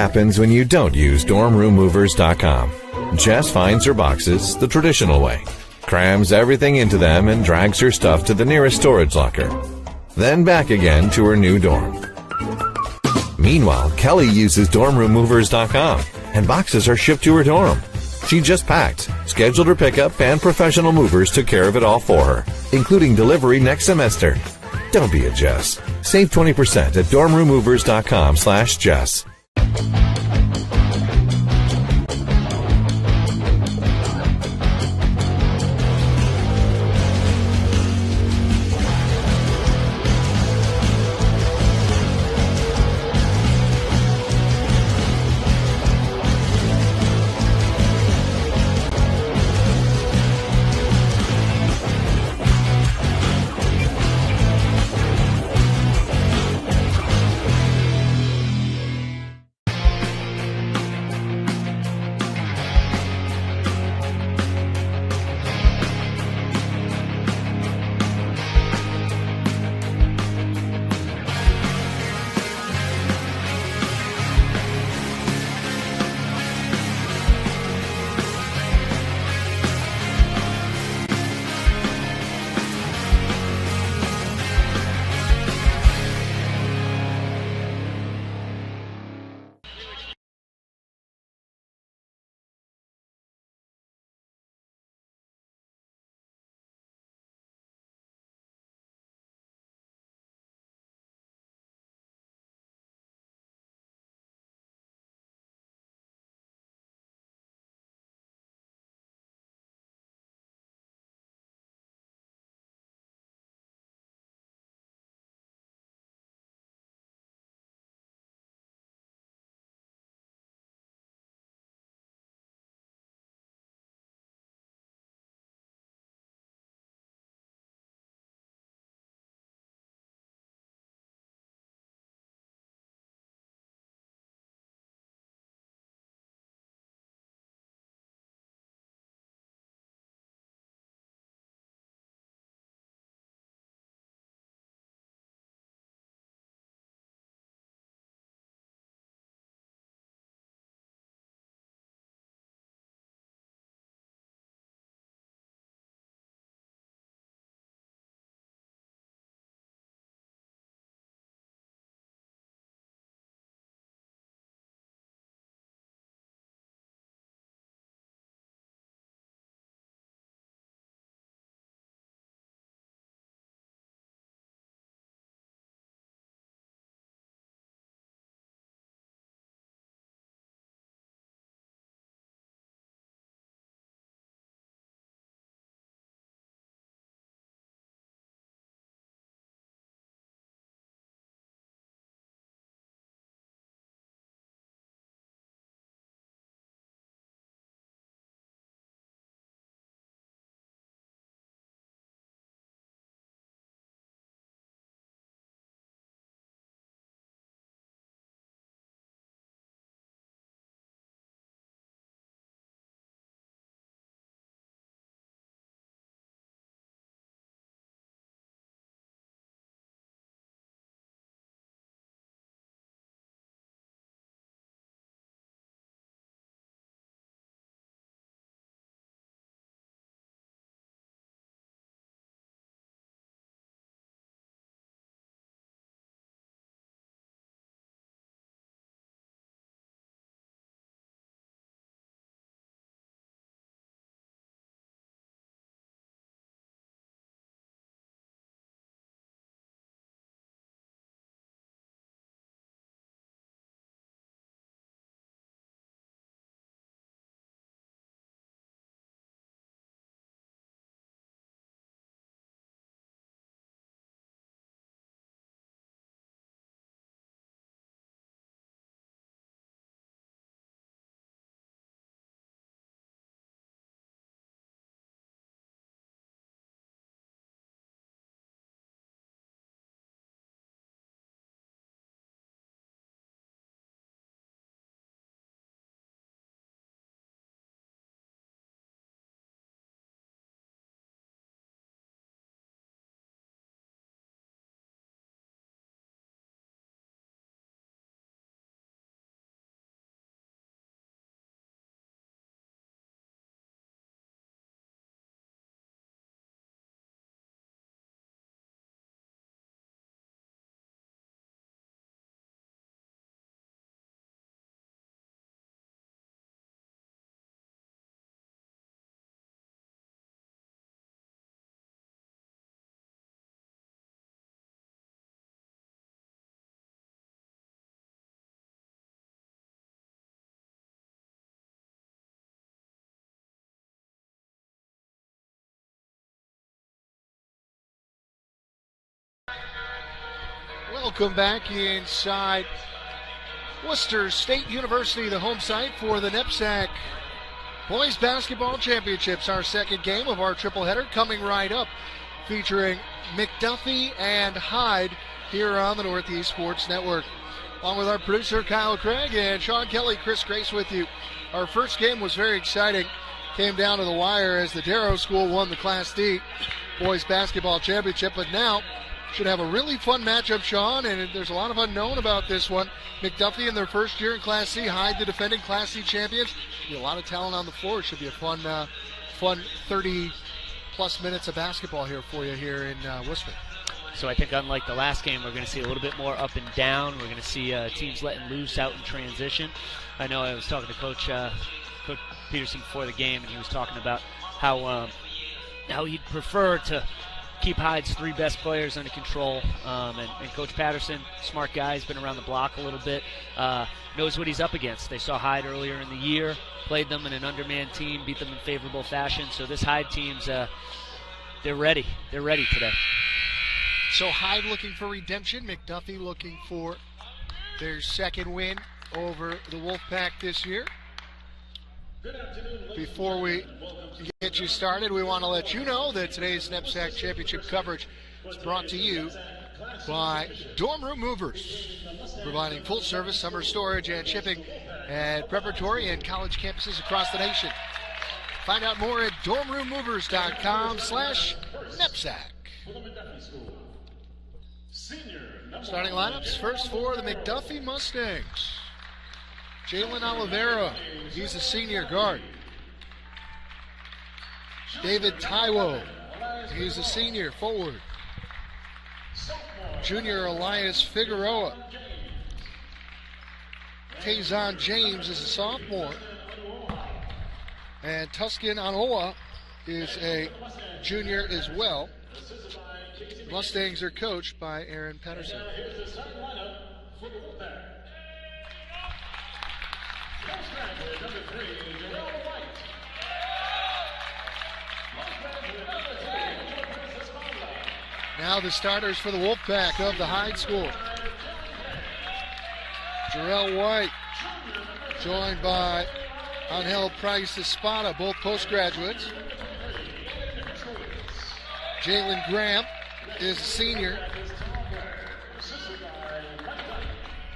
happens when you don't use dormroommovers.com. Jess finds her boxes the traditional way, crams everything into them, and drags her stuff to the nearest storage locker, then back again to her new dorm. Meanwhile, Kelly uses dormroommovers.com, and boxes are shipped to her dorm. She just packed, scheduled her pickup, and professional movers took care of it all for her, including delivery next semester. Don't be a Jess. Save 20% at dormroommovers.com/Jess. Welcome back inside Worcester State University, the home site for the NEPSAC Boys Basketball Championships. Our second game of our tripleheader coming right up, featuring McDuffie and Hyde here on the Northeast Sports Network. Along with our producer Kyle Craig and Sean Kelly, Chris Grace with you. Our first game was very exciting. Came down to the wire as the Darrow School won the Class D Boys Basketball Championship, but now should have a really fun matchup, Sean, and there's a lot of unknown about this one. McDuffie in their first year in Class C, Hyde the defending Class C champions. Be a lot of talent on the floor. It should be a fun 30-plus minutes of basketball here for you here in Worcester. So I think unlike the last game, we're going to see a little bit more up and down. We're going to see teams letting loose out in transition. I know I was talking to Coach Peterson before the game, and he was talking about how he'd prefer to keep Hyde's three best players under control. And Coach Patterson, smart guy, has been around the block a little bit, knows what he's up against. They saw Hyde earlier in the year, played them in an undermanned team, beat them in favorable fashion. So this Hyde team's, they're ready. They're ready today. So Hyde looking for redemption, McDuffie looking for their second win over the Wolfpack this year. Before we get you started, we want to let you know that today's NEPSAC Championship coverage is brought to you by Dorm Room Movers, providing full-service summer storage and shipping at preparatory and college campuses across the nation. Find out more at dormroommovers.com/NEPSAC. Starting lineups, first for the McDuffie Mustangs. Jalen Oliveira, he's a senior guard. David Taiwo, he's a senior forward. Junior Elias Figueroa. Tazon James is a sophomore. And Tuscan Anoa is a junior as well. Mustangs are coached by Aaron Pedersen. Now the starters for the Wolfpack of the Hyde School. Jarell White, joined by Angel Price Espada, both postgraduates. Jalen Graham is a senior.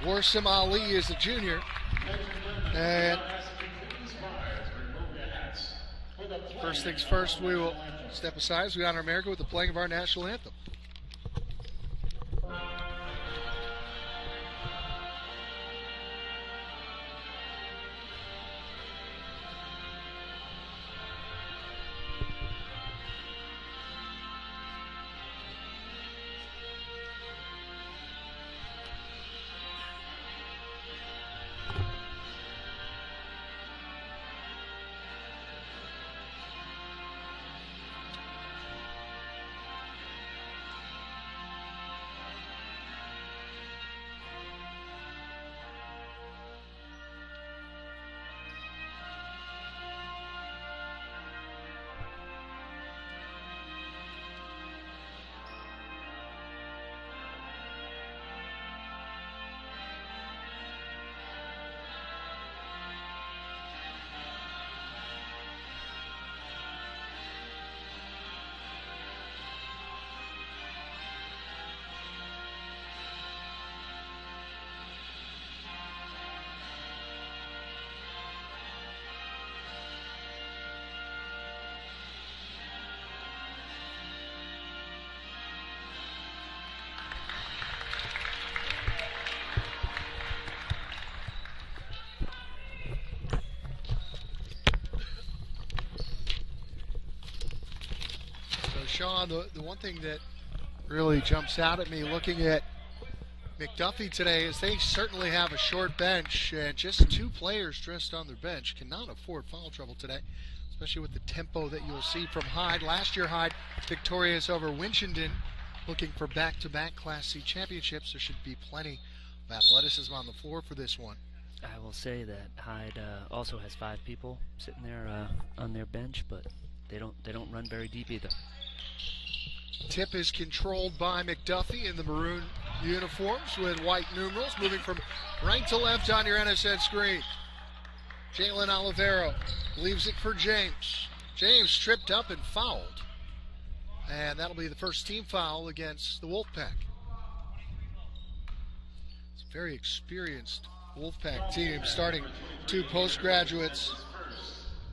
Warsim Ali is a junior. And first things first, we will step aside as we honor America with the playing of our national anthem. Sean, the one thing that really jumps out at me looking at McDuffie today is they certainly have a short bench, and just two players dressed on their bench cannot afford foul trouble today, especially with the tempo that you'll see from Hyde. Last year, Hyde victorious over Winchendon, looking for back-to-back Class C championships. There should be plenty of athleticism on the floor for this one. I will say that Hyde also has 5 people sitting there on their bench, but they don't run very deep either. Tip is controlled by McDuffie in the maroon uniforms with white numerals, moving from right to left on your NSN screen. Jalen Olivero leaves it for James. James tripped up and fouled. And that'll be the first team foul against the Wolfpack. It's a very experienced Wolfpack team, starting 2 postgraduates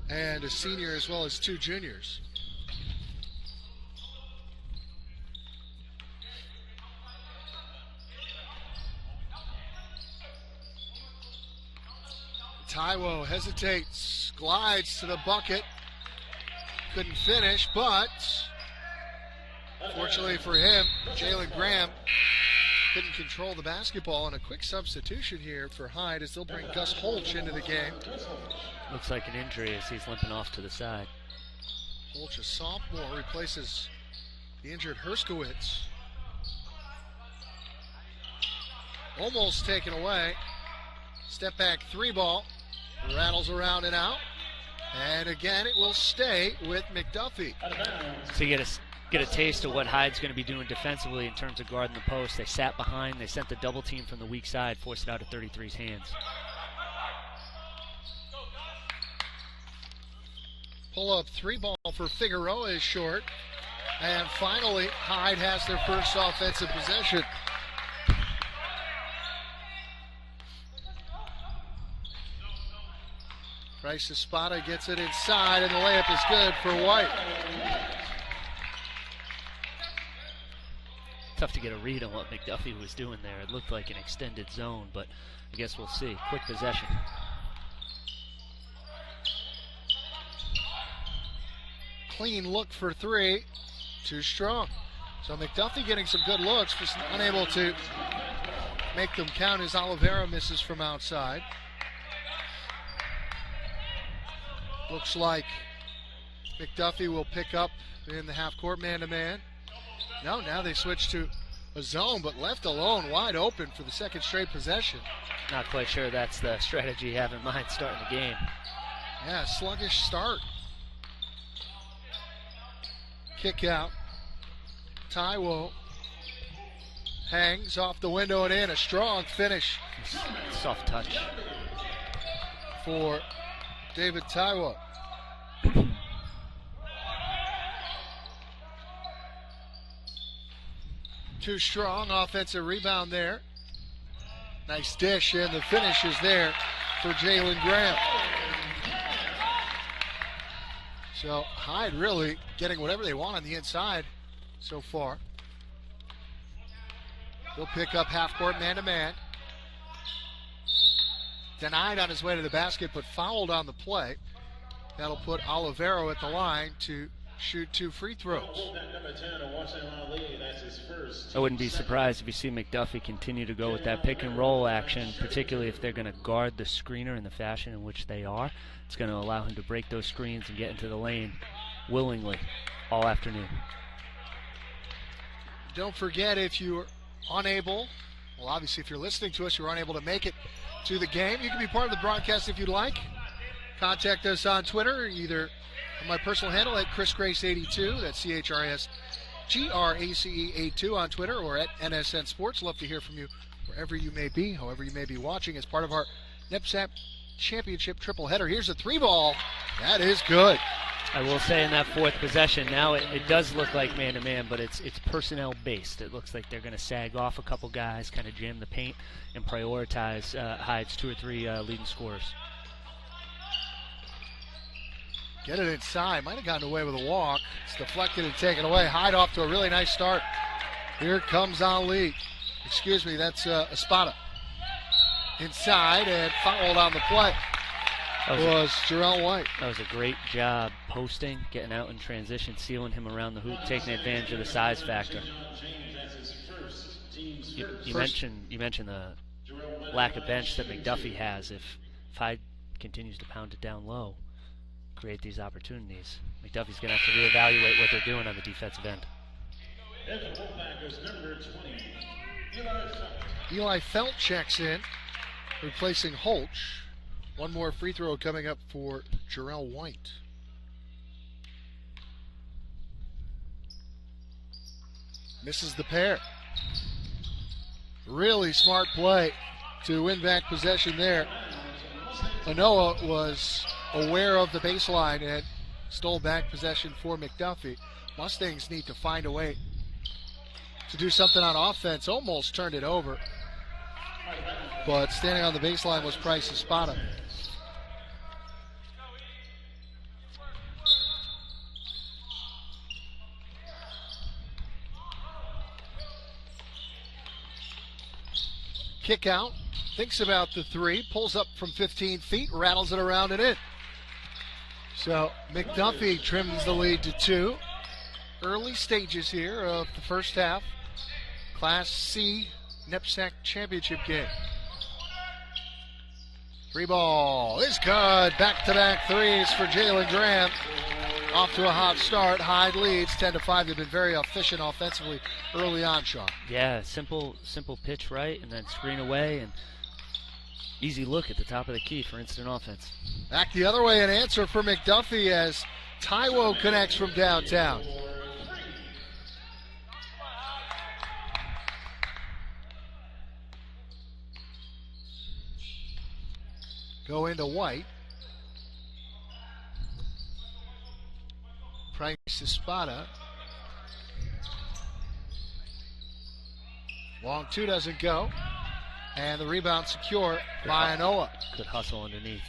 and a senior as well as 2 juniors. Taiwo hesitates, glides to the bucket. Couldn't finish, but fortunately for him, Jalen Graham couldn't control the basketball, and a quick substitution here for Hyde as they'll bring Gus Holch into the game. Looks like an injury as he's limping off to the side. Holch, a sophomore, replaces the injured Herskowitz. Almost taken away. Step back 3 ball. Rattles around and out. And again, it will stay with McDuffie. So you get a taste of what Hyde's going to be doing defensively in terms of guarding the post. They sat behind. They sent the double team from the weak side, forced it out of 33's hands. Pull up 3 ball for Figueroa is short. And finally, Hyde has their first offensive possession. Bryce Espada gets it inside, and the layup is good for White. Tough to get a read on what McDuffie was doing there. It looked like an extended zone, but I guess we'll see. Quick possession. Clean look for 3. Too strong. So McDuffie getting some good looks, just unable to make them count as Oliveira misses from outside. Looks like McDuffie will pick up in the half-court man-to-man. No, now they switch to a zone, but left alone wide open for the second straight possession. Not quite sure that's the strategy you have in mind starting the game. Yeah, sluggish start. Kick out. Taiwo hangs off the window and in. A strong finish. Soft touch for David Taiwo. Too strong. Offensive rebound there. Nice dish, and the finish is there for Jalen Graham. So Hyde really getting whatever they want on the inside so far. He'll pick up half-court man-to-man. Denied on his way to the basket, but fouled on the play. That'll put Olivero at the line to shoot 2 free throws. I wouldn't be surprised if you see McDuffie continue to go with that pick and roll action, particularly if they're going to guard the screener in the fashion in which they are. It's going to allow him to break those screens and get into the lane willingly all afternoon. Don't forget, if you're unable, well, obviously if you're listening to us, you're unable to make it to the game, you can be part of the broadcast if you'd like. Contact us on Twitter, either on my personal handle at ChrisGrace82, that's ChrisGrace82 on Twitter, or at NSN Sports. Love to hear from you wherever you may be, however you may be watching, as part of our NEPSAC Championship triple header. Here's a 3 ball. That is good. I will say in that 4th possession, now it does look like man-to-man, but it's personnel-based. It looks like they're going to sag off a couple guys, kind of jam the paint, and prioritize Hyde's 2 or 3 leading scorers. Get it inside. Might have gotten away with a walk. It's deflected and taken away. Hyde off to a really nice start. Here comes Ali. Excuse me, that's Espada. Inside and fouled on the play. Was Jarell White. That was a great job posting, getting out in transition, sealing him around the hoop, taking advantage of the size factor. You mentioned the lack of bench that McDuffie has. If Hyde continues to pound it down low, create these opportunities, McDuffie's going to have to reevaluate what they're doing on the defensive end. Eli Felt checks in, replacing Holch. One more free throw coming up for Jarell White. Misses the pair. Really smart play to win back possession there. Manoa was aware of the baseline and stole back possession for McDuffie. Mustangs need to find a way to do something on offense. Almost turned it over, but standing on the baseline was Price Espada. Kick out, thinks about the three, pulls up from 15 feet, rattles it around and in. So McDuffie trims the lead to 2. Early stages here of the first half. Class C NEPSAC championship game. 3 ball is good. Back-to-back threes for Jalen Graham. Off to a hot start. Hyde leads 10-5. They've been very efficient offensively early on, Sean. Yeah, simple pitch right, and then screen away, and easy look at the top of the key for instant offense. Back the other way, an answer for McDuffie as Taiwo connects from downtown. Go into White. Price Espada. Long 2 doesn't go. And the rebound secure by Anoa. Good hustle underneath.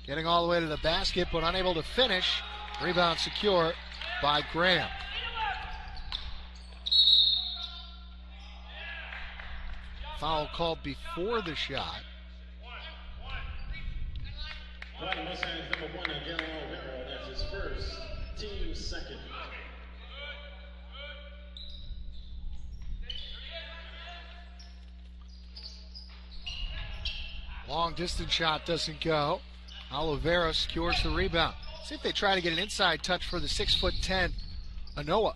Getting all the way to the basket, but unable to finish. Rebound secure by Graham. Foul called before the shot. Mustangs number 1, Jarell. That's his first, team second. Long distance shot doesn't go. Oliveira secures the rebound. See if they try to get an inside touch for the 6'10" Anoa.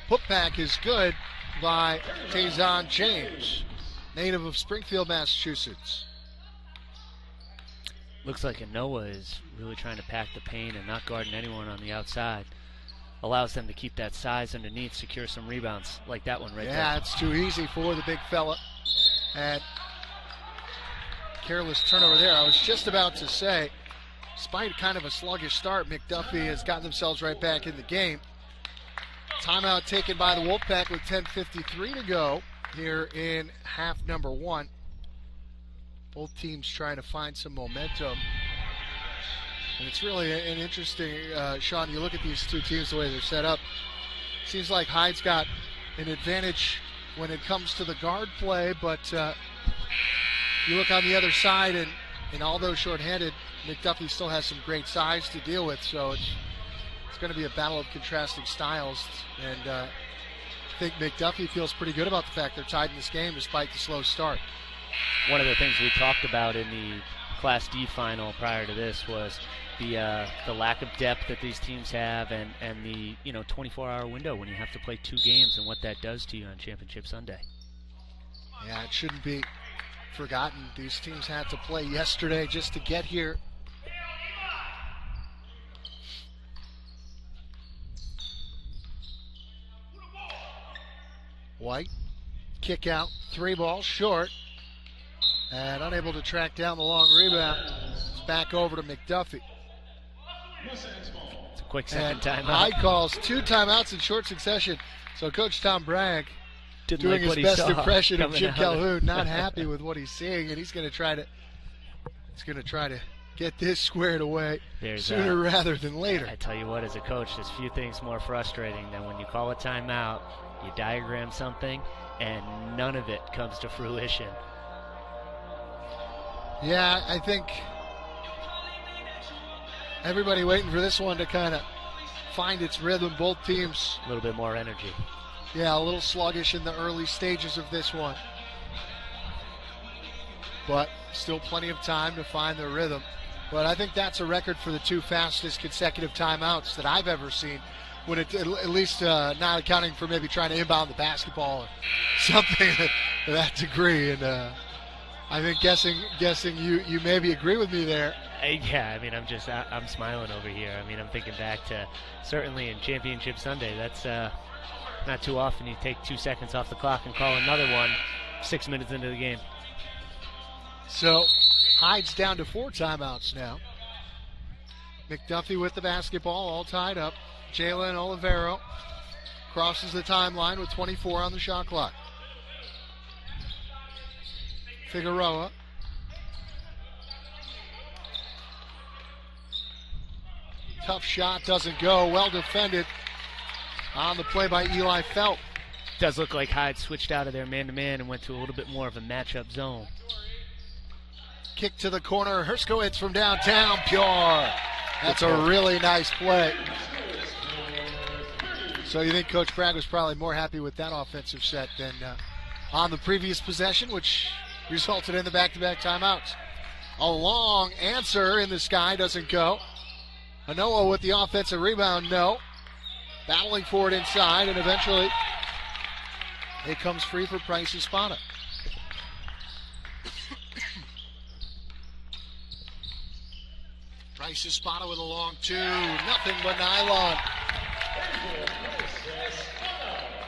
Putback is good by Tazon James, native of Springfield, Massachusetts. Looks like Anoa is really trying to pack the paint and not guarding anyone on the outside. Allows them to keep that size underneath, secure some rebounds like that one right there. Yeah, it's too easy for the big fella. And careless turnover there. I was just about to say, despite kind of a sluggish start, McDuffie has gotten themselves right back in the game. Timeout taken by the Wolfpack with 10:53 to go here in half number 1. Both teams trying to find some momentum. And it's really an interesting, Sean, you look at these two teams, the way they're set up. Seems like Hyde's got an advantage when it comes to the guard play, but you look on the other side, and although shorthanded, McDuffie still has some great size to deal with, so it's going to be a battle of contrasting styles, and I think McDuffie feels pretty good about the fact they're tied in this game despite the slow start. One of the things we talked about in the Class D final prior to this was the lack of depth that these teams have, and the 24-hour window when you have to play 2 games and what that does to you on Championship Sunday. Yeah, it shouldn't be forgotten. These teams had to play yesterday just to get here. White, kick out, 3 ball, short, and unable to track down the long rebound. It's back over to McDuffie. It's a quick second timeout. Hyde calls 2 timeouts in short succession. So Coach Tom Bragg doing his best impression of Jim Calhoun, not happy with what he's seeing, and he's going to try to get this squared away sooner rather than later. I tell you what, as a coach, there's few things more frustrating than when you call a timeout, you diagram something, and none of it comes to fruition. Yeah, I think everybody waiting for this one to kind of find its rhythm. Both teams a little bit more energy. Yeah, a little sluggish in the early stages of this one. But still plenty of time to find their rhythm. But I think that's a record for the 2 fastest consecutive timeouts that I've ever seen. When it, at least not accounting for maybe trying to inbound the basketball or something to that degree. And I think guessing you maybe agree with me there. Yeah, I mean, I'm smiling over here. I mean, I'm thinking back to certainly in Championship Sunday. That's not too often you take 2 seconds off the clock and call another one 6 minutes into the game. So Hyde's down to 4 timeouts now. McDuffie with the basketball, all tied up. Jalen Olivero crosses the timeline with 24 on the shot clock. Figueroa. Tough shot, doesn't go. Well defended on the play by Eli Felt. Does look like Hyde switched out of their man-to-man and went to a little bit more of a matchup zone. Kick to the corner. Herskowitz from downtown. Pure. That's a really nice play. So you think Coach Bragg was probably more happy with that offensive set than on the previous possession, which resulted in the back-to-back timeouts. A long answer in the sky, doesn't go. Anoa with the offensive rebound, no. Battling for it inside, and eventually it comes free for Price Espada. Price Espada with a long 2, nothing but nylon.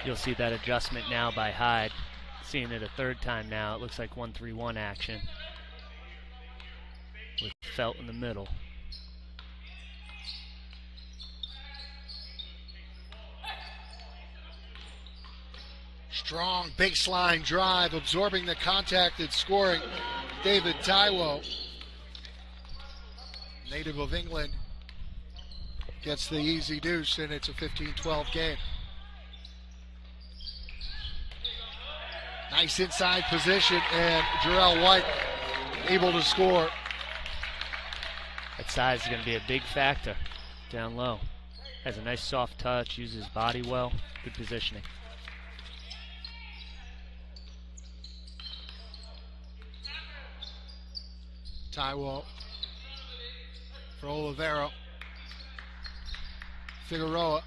You'll see that adjustment now by Hyde. Seeing it a third time now. It looks like 1-3-1 action with Felt in the middle. Strong baseline drive, absorbing the contact and scoring. David Taiwo, native of England, gets the easy deuce, and it's a 15-12 game. Nice inside position, and Jarell White able to score. That size is going to be a big factor down low. Has a nice soft touch, uses his body well, good positioning. Taiwo for Olivero. Figueroa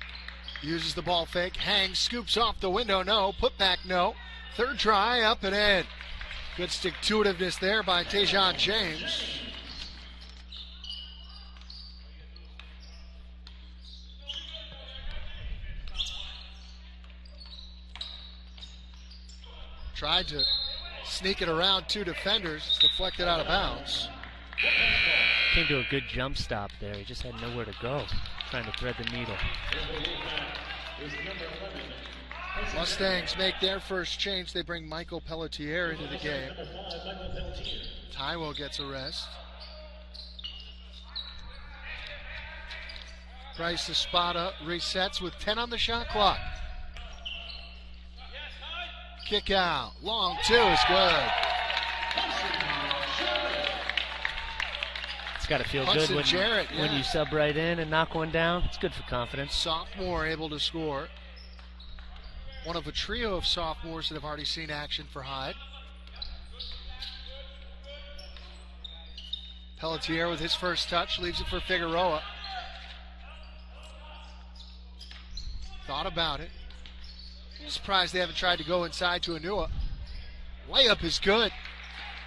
uses the ball fake, hangs, scoops off the window, no. Put back, no. Third try, up and in. Good stick-to-itiveness there by Tajon James. Tried to sneak it around 2 defenders. It's deflected out of bounds. Came to a good jump stop there. He just had nowhere to go, trying to thread the needle. Mustangs make their first change. They bring Michael Pelletier into the game. Taiwo gets a rest. Price Espada resets with 10 on the shot clock. Kick out. Long 2 is good. It's got to feel Hudson good Jarrett, when you sub right in and knock one down. It's good for confidence. Sophomore able to score. One of a trio of sophomores that have already seen action for Hyde. Pelletier with his first touch, leaves it for Figueroa. Thought about it. I'm surprised they haven't tried to go inside to Anua. Layup is good.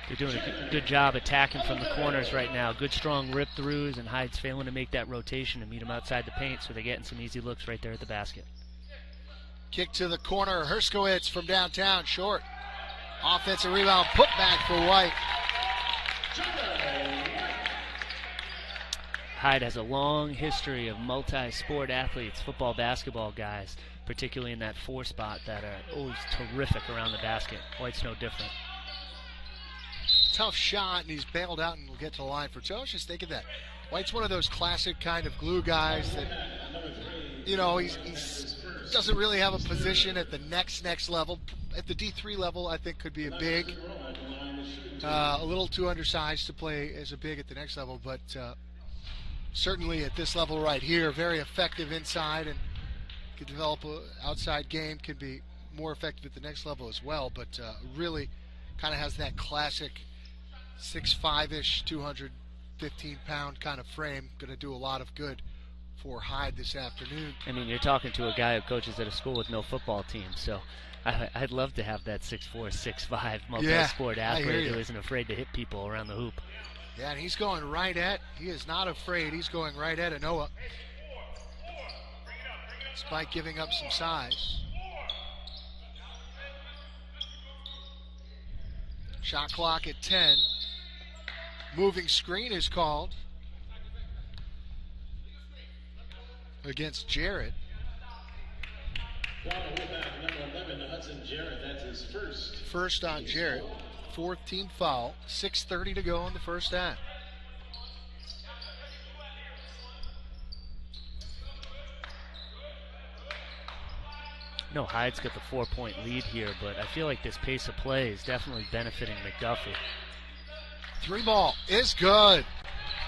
They're doing a good job attacking from the corners right now. Good strong rip-throughs, and Hyde's failing to make that rotation and meet them outside the paint, so they're getting some easy looks right there at the basket. Kick to the corner. Herskowitz from downtown, short. Offensive rebound, put back for White. Hyde has a long history of multi-sport athletes, football, basketball guys, particularly in that 4 spot, that are always terrific around the basket. White's no different. Tough shot, and he's bailed out and will get to the line for two. I was just thinking that. White's one of those classic kind of glue guys that, you know, he's doesn't really have a position at the next level. At the D3 level, I think could be a big. A little too undersized to play as a big at the next level, but certainly at this level right here, very effective inside and could develop an outside game, could be more effective at the next level as well, but really kind of has that classic 6'5"-ish, 215-pound kind of frame. Going to do a lot of good for Hyde this afternoon. I mean, you're talking to a guy who coaches at a school with no football team, so I'd love to have that 6'4", 6'5" multi-sport athlete who isn't afraid to hit people around the hoop. Yeah, and he's going right at, he is not afraid. He's going right at Anoa. Despite giving up some size. Shot clock at 10. Moving screen is called against Jarrett. First on Jarrett. Fourth team foul. 6:30 to go in the first half. No, Hyde's got the 4-point lead here, but I feel like this pace of play is definitely benefiting McDuffie. 3 ball is good.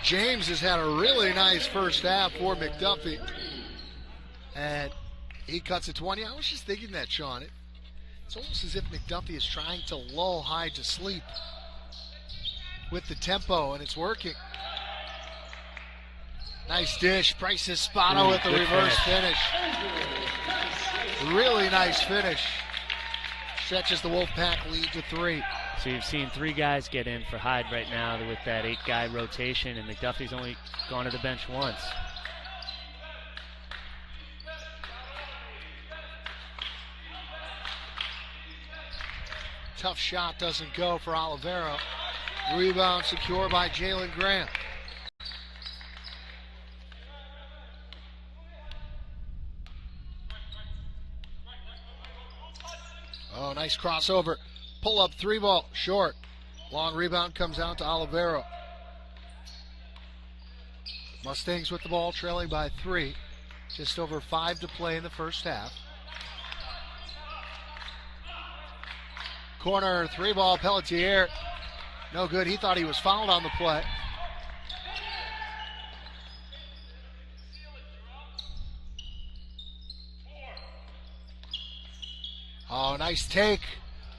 James has had a really nice first half for McDuffie. And he cuts it 20. I was just thinking that, Sean. It's almost as if McDuffie is trying to lull Hyde to sleep with the tempo, and it's working. Nice dish. Price Espada with the reverse finish. Really nice finish. Stretches the Wolfpack lead to 3. So you've seen 3 guys get in for Hyde right now with that 8-guy rotation, and McDuffie's only gone to the bench once. Tough shot doesn't go for Olivero. Rebound secure by Jalen Graham. Oh, nice crossover. Pull up 3 ball, short. Long rebound comes out to Olivero. Mustangs with the ball, trailing by 3. Just over 5 to play in the first half. Corner 3 ball, Pelletier. No good. He thought he was fouled on the play. Oh, nice take.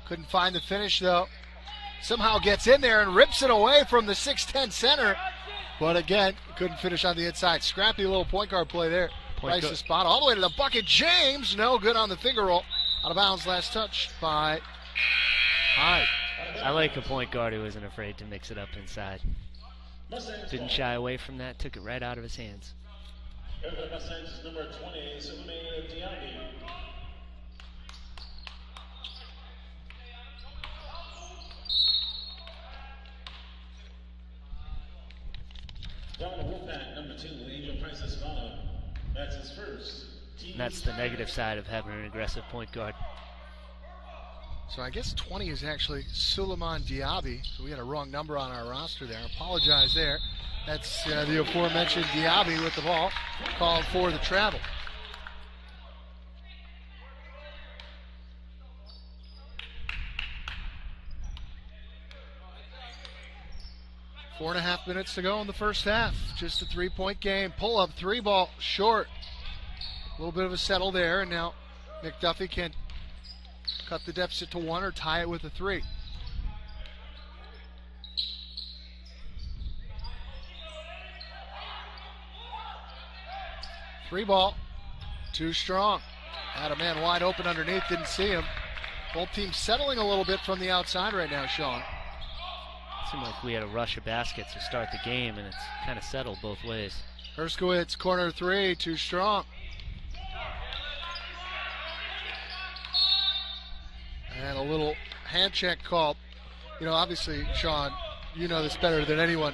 Couldn't find the finish, though. Somehow gets in there and rips it away from the 6'10 center. But again, couldn't finish on the inside. Scrappy little point guard play there. Price the spot all the way to the bucket. James, no good on the finger roll. Out of bounds, last touch by Hyde. I like a point guard who isn't afraid to mix it up inside. Didn't shy away from that, took it right out of his hands. Number 20, Salome Diaby. Down the Wolfpack, number 2, Angel Price Espada. That's his first. And that's the negative side of having an aggressive point guard. So I guess 20 is actually Suleiman Diaby. So we had a wrong number on our roster there. Apologize there. That's the aforementioned Diaby with the ball, called for the travel. Four and a half minutes to go in the first half. Just a 3-point game. Pull up 3 ball, short. A little bit of a settle there, and now McDuffie can cut the deficit to 1 or tie it with a 3. Three ball, too strong. Had a man wide open underneath, didn't see him. Both teams settling a little bit from the outside right now, Sean. Seemed like we had a rush of baskets to start the game, and it's kind of settled both ways. Herskowitz, corner 3, too strong. And a little hand check call. You know, obviously, Sean, you know this better than anyone.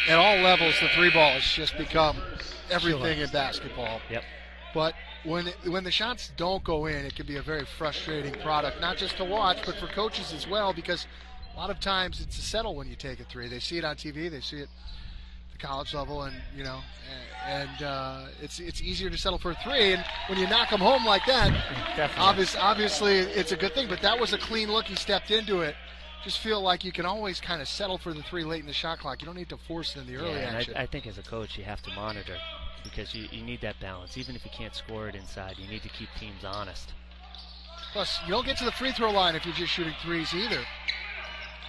At all levels, the 3 ball has just become everything in basketball. Yep. But when the shots don't go in, it can be a very frustrating product, not just to watch, but for coaches as well, because a lot of times it's a settle when you take a 3. They see it on TV, they see it at the college level, and you know, it's easier to settle for a 3. And when you knock them home like that, obviously it's a good thing. But that was a clean look. He stepped into it. Just feel like you can always kind of settle for the 3 late in the shot clock. You don't need to force it in the early action. I think as a coach you have to monitor, because you need that balance. Even if you can't score it inside, you need to keep teams honest. Plus, you don't get to the free throw line if you're just shooting 3s either.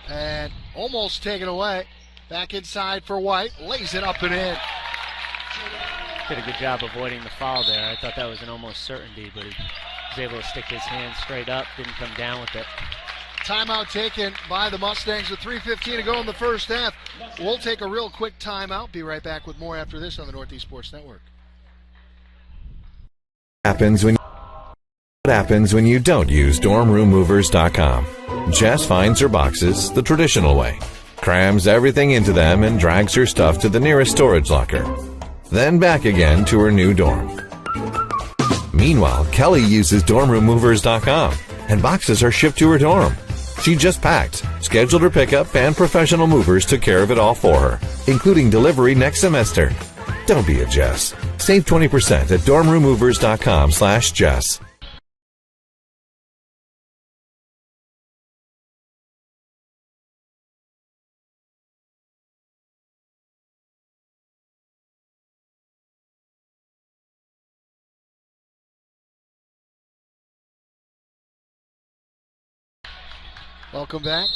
And almost taken away. Back inside for White. Lays it up and in. Did a good job avoiding the foul there. I thought that was an almost certainty, but he was able to stick his hand straight up, didn't come down with it. Timeout taken by the Mustangs with 3:15 to go in the first half. We'll take a real quick timeout. Be right back with more after this on the Northeast Sports Network. What happens when you don't use dormroommovers.com? Jess finds her boxes the traditional way, crams everything into them, and drags her stuff to the nearest storage locker. Then back again to her new dorm. Meanwhile, Kelly uses dormroommovers.com, and boxes are shipped to her dorm. She just packed, scheduled her pickup, and professional movers took care of it all for her, including delivery next semester. Don't be a Jess. Save 20% at dormroommovers.com/Jess. Welcome back.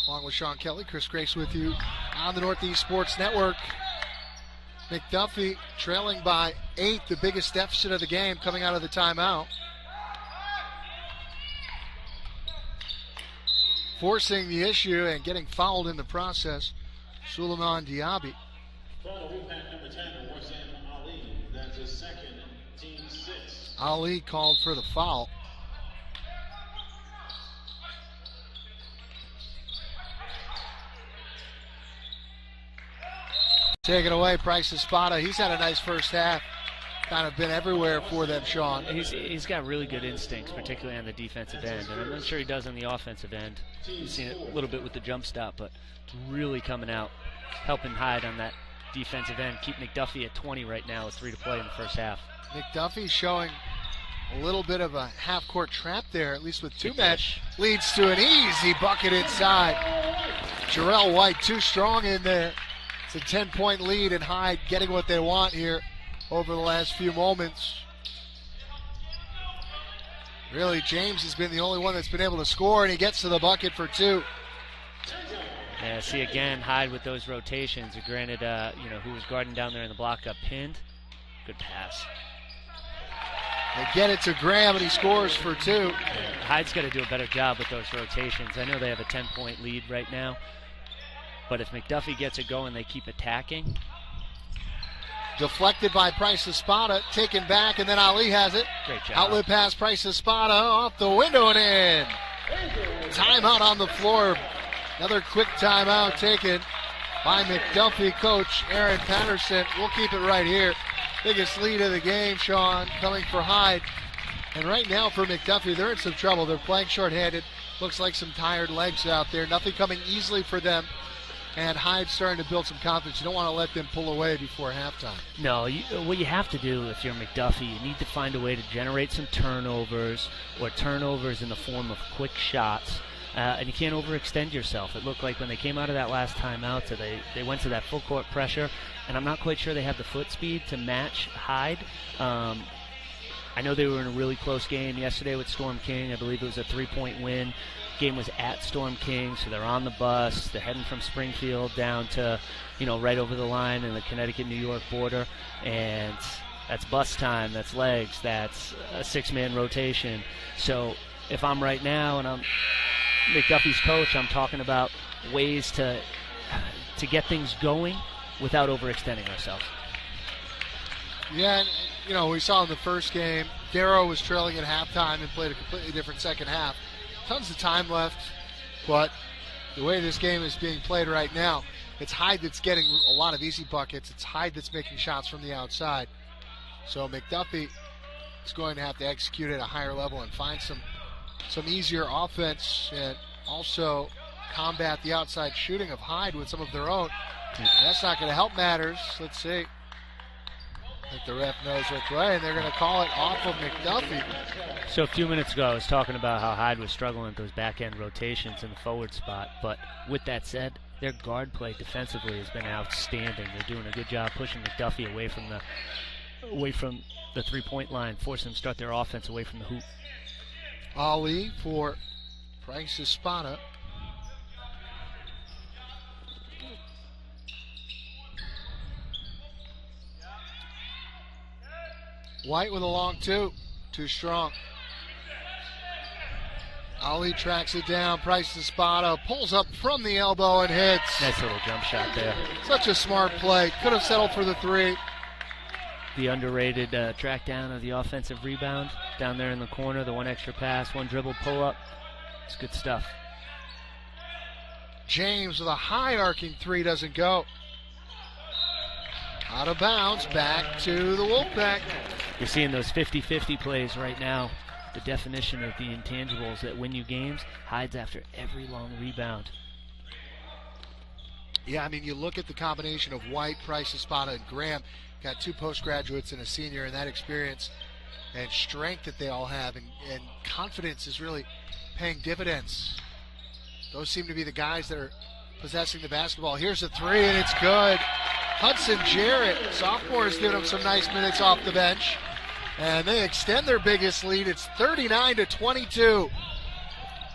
Along with Sean Kelly, Chris Grace with you on the Northeast Sports Network. McDuffie trailing by 8, the biggest deficit of the game coming out of the timeout. Forcing the issue and getting fouled in the process, Suleiman Diaby. Foul impact number 10, Warsam Ali. That's his second, team 6. Ali called for the foul. Taken away, Price Espada. He's had a nice first half. Kind of been everywhere for them, Sean. He's got really good instincts, particularly on the defensive end, and I'm not sure he does on the offensive end. You've seen it a little bit with the jump stop, but it's really coming out, helping Hyde on that defensive end. Keep McDuffie at 20 right now with 3 to play in the first half. McDuffie showing a little bit of a half-court trap there, at least with 2 men. Leads to an easy bucket inside. Jarell White too strong in there. It's a 10-point lead, and Hyde getting what they want here over the last few moments. Really, James has been the only one that's been able to score, and he gets to the bucket for 2. Yeah, see again, Hyde with those rotations. Granted, who was guarding down there in the block got pinned. Good pass. They get it to Graham, and he scores for 2. Yeah, Hyde's got to do a better job with those rotations. I know they have a 10-point lead right now, but if McDuffie gets it going, they keep attacking. Deflected by Price Espada, taken back, and then Ali has it. Great job. Outlet pass, Price Espada off the window and in. Timeout on the floor. Another quick timeout taken by McDuffie coach Aaron Patterson. We'll keep it right here. Biggest lead of the game, Sean, coming for Hyde. And right now for McDuffie, they're in some trouble. They're playing shorthanded. Looks like some tired legs out there. Nothing coming easily for them. And Hyde's starting to build some confidence. You don't want to let them pull away before halftime. No, what you have to do if you're McDuffie, you need to find a way to generate some turnovers, or turnovers in the form of quick shots. And you can't overextend yourself. It looked like when they came out of that last timeout, so they went to that full court pressure, and I'm not quite sure they have the foot speed to match Hyde. I know they were in a really close game yesterday with Storm King. I believe it was a 3-point win. Game was at Storm King, so they're on the bus. They're heading from Springfield down to, right over the line in the Connecticut-New York border, and that's bus time, that's legs, that's a 6-man rotation. So if I'm right now and I'm McDuffie's coach, I'm talking about ways to get things going without overextending ourselves. Yeah, and, we saw in the first game, Darrow was trailing at halftime and played a completely different second half. Tons of time left, but the way this game is being played right now, it's Hyde that's getting a lot of easy buckets. It's Hyde that's making shots from the outside. So McDuffie is going to have to execute at a higher level and find some easier offense, and also combat the outside shooting of Hyde with some of their own. And that's not going to help matters. Let's see. I think the ref knows which way, and they're going to call it off of McDuffie. So a few minutes ago, I was talking about how Hyde was struggling with those back-end rotations in the forward spot. But with that said, their guard play defensively has been outstanding. They're doing a good job pushing McDuffie away from the three-point line, forcing them to start their offense away from the hoop. Ali for Price Espada. White with a long two. Too strong. Ali tracks it down. Price Espada pulls up from the elbow and hits. Nice little jump shot there. Such a smart play. Could have settled for the three. The underrated track down of the offensive rebound. Down there in the corner, the one extra pass, one dribble pull up. It's good stuff. James with a high arcing three doesn't go. Out of bounds, back to the Wolfpack. You're seeing those 50-50 plays right now. The definition of the intangibles that win you games hides after every long rebound. Yeah, I mean, you look at the combination of White, Price, Espada, and Graham. Got two postgraduates and a senior, and that experience and strength that they all have and confidence is really paying dividends. Those seem to be the guys that are possessing the basketball. Here's a three, and it's good. Hudson Jarrett, sophomore, is giving them some nice minutes off the bench. And they extend their biggest lead. It's 39-22.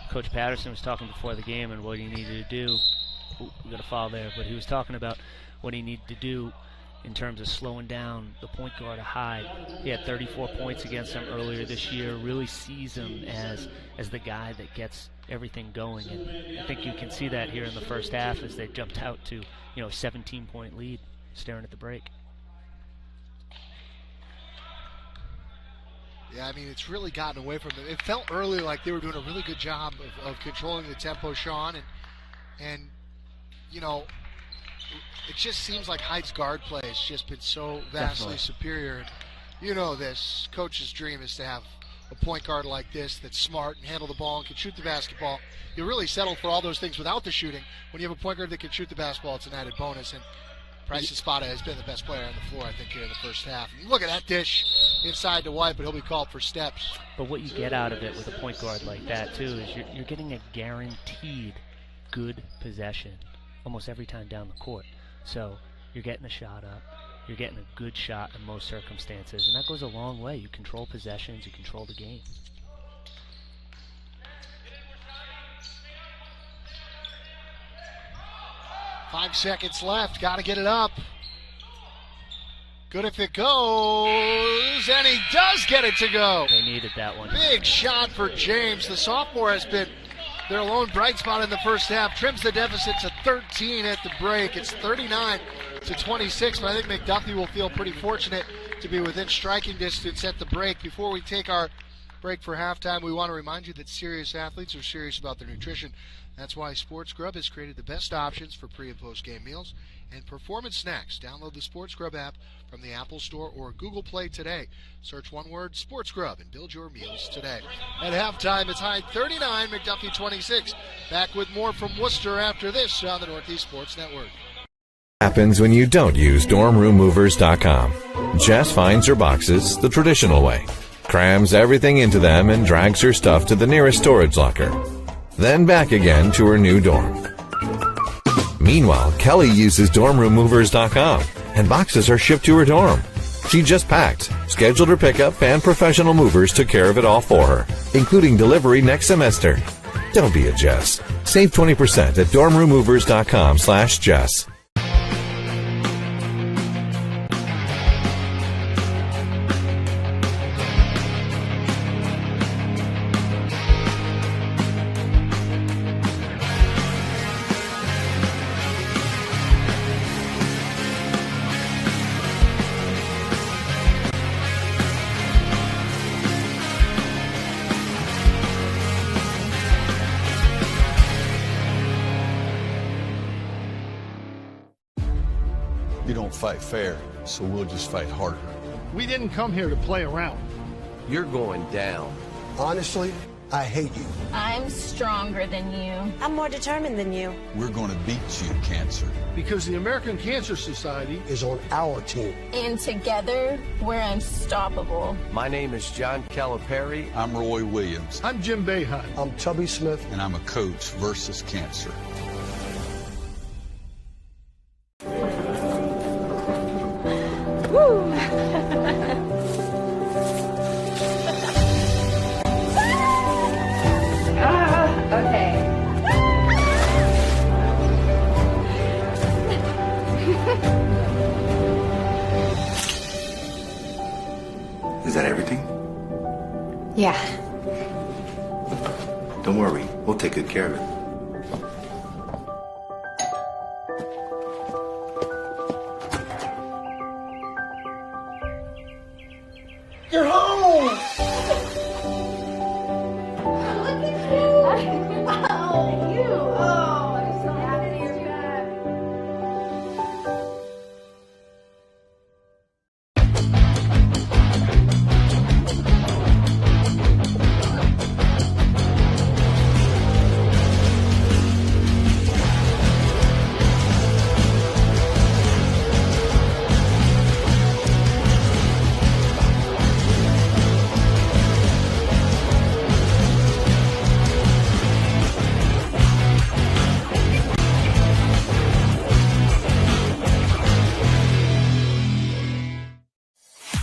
Coach Patterson was talking before the game and what he needed to do. Ooh, we got a foul there, but he was talking about what he needed to do in terms of slowing down the point guard Hyde. He had 34 points against him earlier this year. Really sees him as the guy that gets everything going. And I think you can see that here in the first half as they jumped out to, a 17-point lead, staring at the break. Yeah, I mean, it's really gotten away from them. It felt early like they were doing a really good job of controlling the tempo, Sean. And it just seems like Hyde's guard play has just been so vastly superior. You know this. Coach's dream is to have a point guard like this that's smart and handle the ball and can shoot the basketball. You really settle for all those things without the shooting. When you have a point guard that can shoot the basketball, it's an added bonus. And Price Espada has been the best player on the floor, I think, here in the first half. And look at that dish inside to White, but he'll be called for steps. But what you get out of it with a point guard like that, too, is you're getting a guaranteed good possession almost every time down the court. So you're getting a shot up. You're getting a good shot in most circumstances. And that goes a long way. You control possessions. You control the game. Five seconds left. Got to get it up. Good if it goes. And he does get it to go. They needed that one. Big shot for James. The sophomore has been their lone bright spot in the first half. Trims the deficit to 13 at the break. It's 39-26, but I think McDuffie will feel pretty fortunate to be within striking distance at the break. Before we take our break for halftime, we want to remind you that serious athletes are serious about their nutrition. That's why Sports Grub has created the best options for pre- and post-game meals and performance snacks. Download the Sports Grub app from the Apple Store or Google Play today. Search one word, Sports Grub, and build your meals today. At halftime, it's Hyde 39, McDuffie 26. Back with more from Worcester after this on the Northeast Sports Network. Happens when you don't use dormroommovers.com. Jess finds her boxes the traditional way, crams everything into them, and drags her stuff to the nearest storage locker. Then back again to her new dorm. Meanwhile, Kelly uses dormroommovers.com, and boxes are shipped to her dorm. She just packed, scheduled her pickup, and professional movers took care of it all for her, including delivery next semester. Don't be a Jess. Save 20% at dormroommovers.com/Jess. You don't fight fair, so we'll just fight harder. We didn't come here to play around. You're going down. Honestly, I hate you. I'm stronger than you. I'm more determined than you. We're going to beat you, cancer. Because the American Cancer Society is on our team. And together, we're unstoppable. My name is John Calipari. I'm Roy Williams. I'm Jim Boeheim. I'm Tubby Smith. And I'm a coach versus cancer. Woo! Okay. Is that everything? Yeah. Don't worry, we'll take good care of it. You're home! Look at you! Oh, you! Oh, I'm so happy you're back.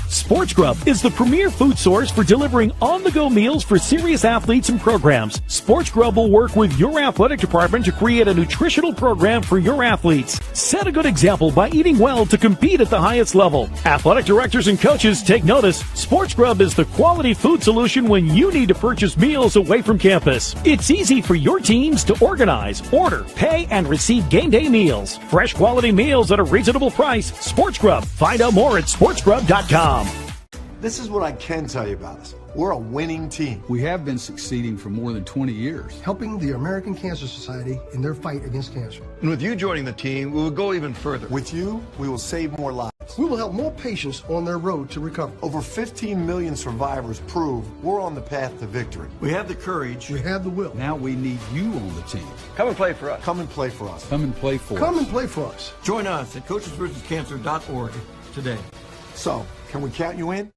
Sports Grub is the premier food source for delivering on-the-go meals for serious athletes and programs. Sports Grub will work with your athletic department to create a nutritional program for your athletes. Set a good example by eating well to compete at the highest level. Athletic directors and coaches take notice. Sports Grub is the quality food solution when you need to purchase meals away from campus. It's easy for your teams to organize, order, pay, and receive game day meals. Fresh quality meals at a reasonable price. Sports Grub. Find out more at sportsgrub.com. This is what I can tell you about us. We're a winning team. We have been succeeding for more than 20 years. Helping the American Cancer Society in their fight against cancer. And with you joining the team, we will go even further. With you, we will save more lives. We will help more patients on their road to recovery. Over 15 million survivors prove we're on the path to victory. We have the courage. We have the will. Now we need you on the team. Come and play for us. Come and play for us. Come and play for Come us. and play for us. Join us at coachesversuscancer.org today. So, can we count you in?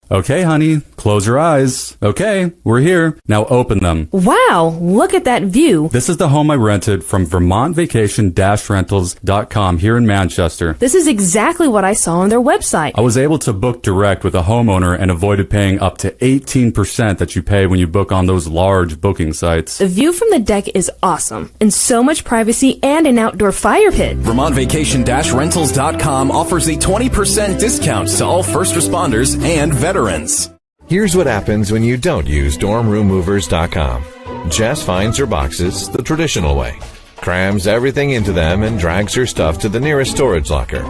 Okay, honey, close your eyes. Okay, we're here. Now open them. Wow, look at that view. This is the home I rented from VermontVacation-Rentals.com here in Manchester. This is exactly what I saw on their website. I was able to book direct with a homeowner and avoided paying up to 18% that you pay when you book on those large booking sites. The view from the deck is awesome, and so much privacy and an outdoor fire pit. VermontVacation-Rentals.com offers a 20% discount to all first responders and veterans. Here's what happens when you don't use DormRoomMovers.com. Jess finds her boxes the traditional way, crams everything into them, and drags her stuff to the nearest storage locker.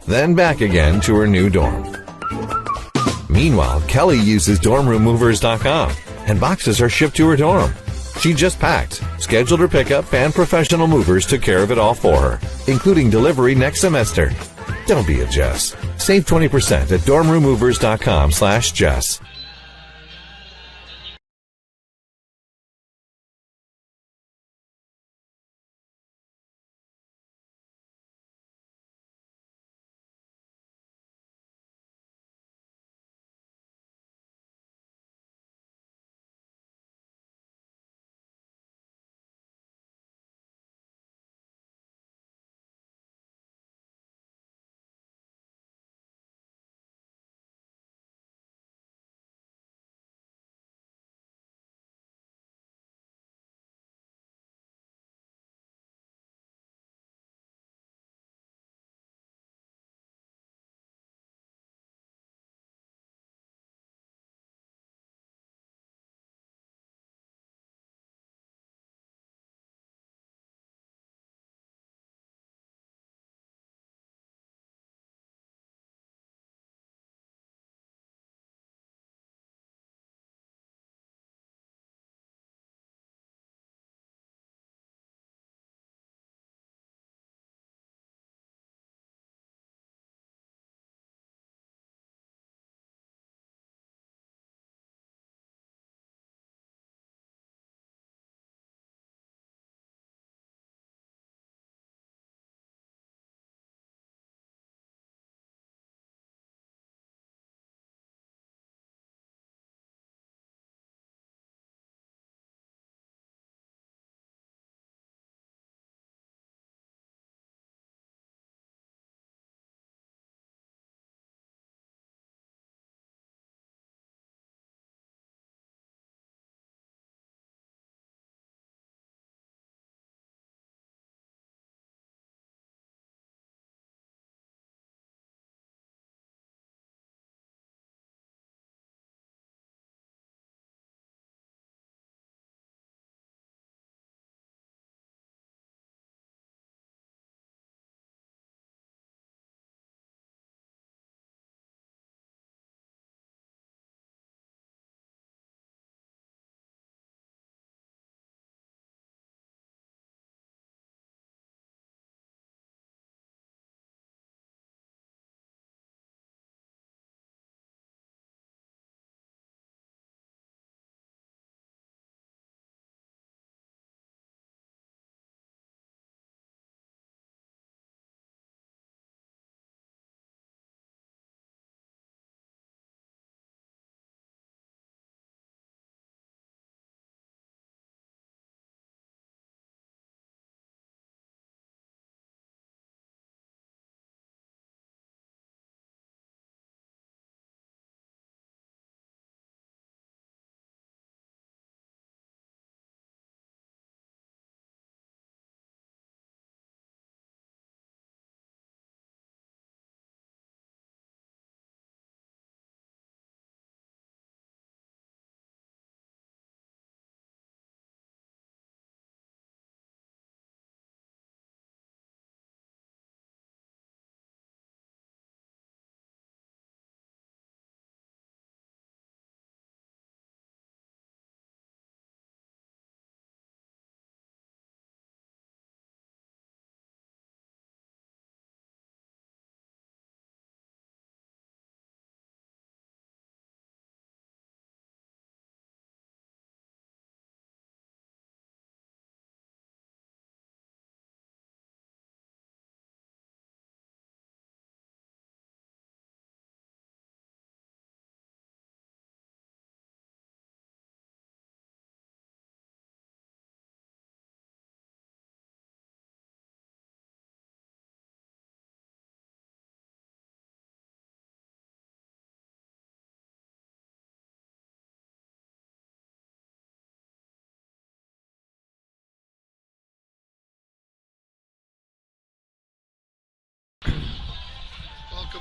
Then back again to her new dorm. Meanwhile, Kelly uses DormRoomMovers.com, and boxes are shipped to her dorm. She just packed, scheduled her pickup, and professional movers took care of it all for her, including delivery next semester. Don't be a Jess. Save 20% at DormRoomMovers.com/Jess.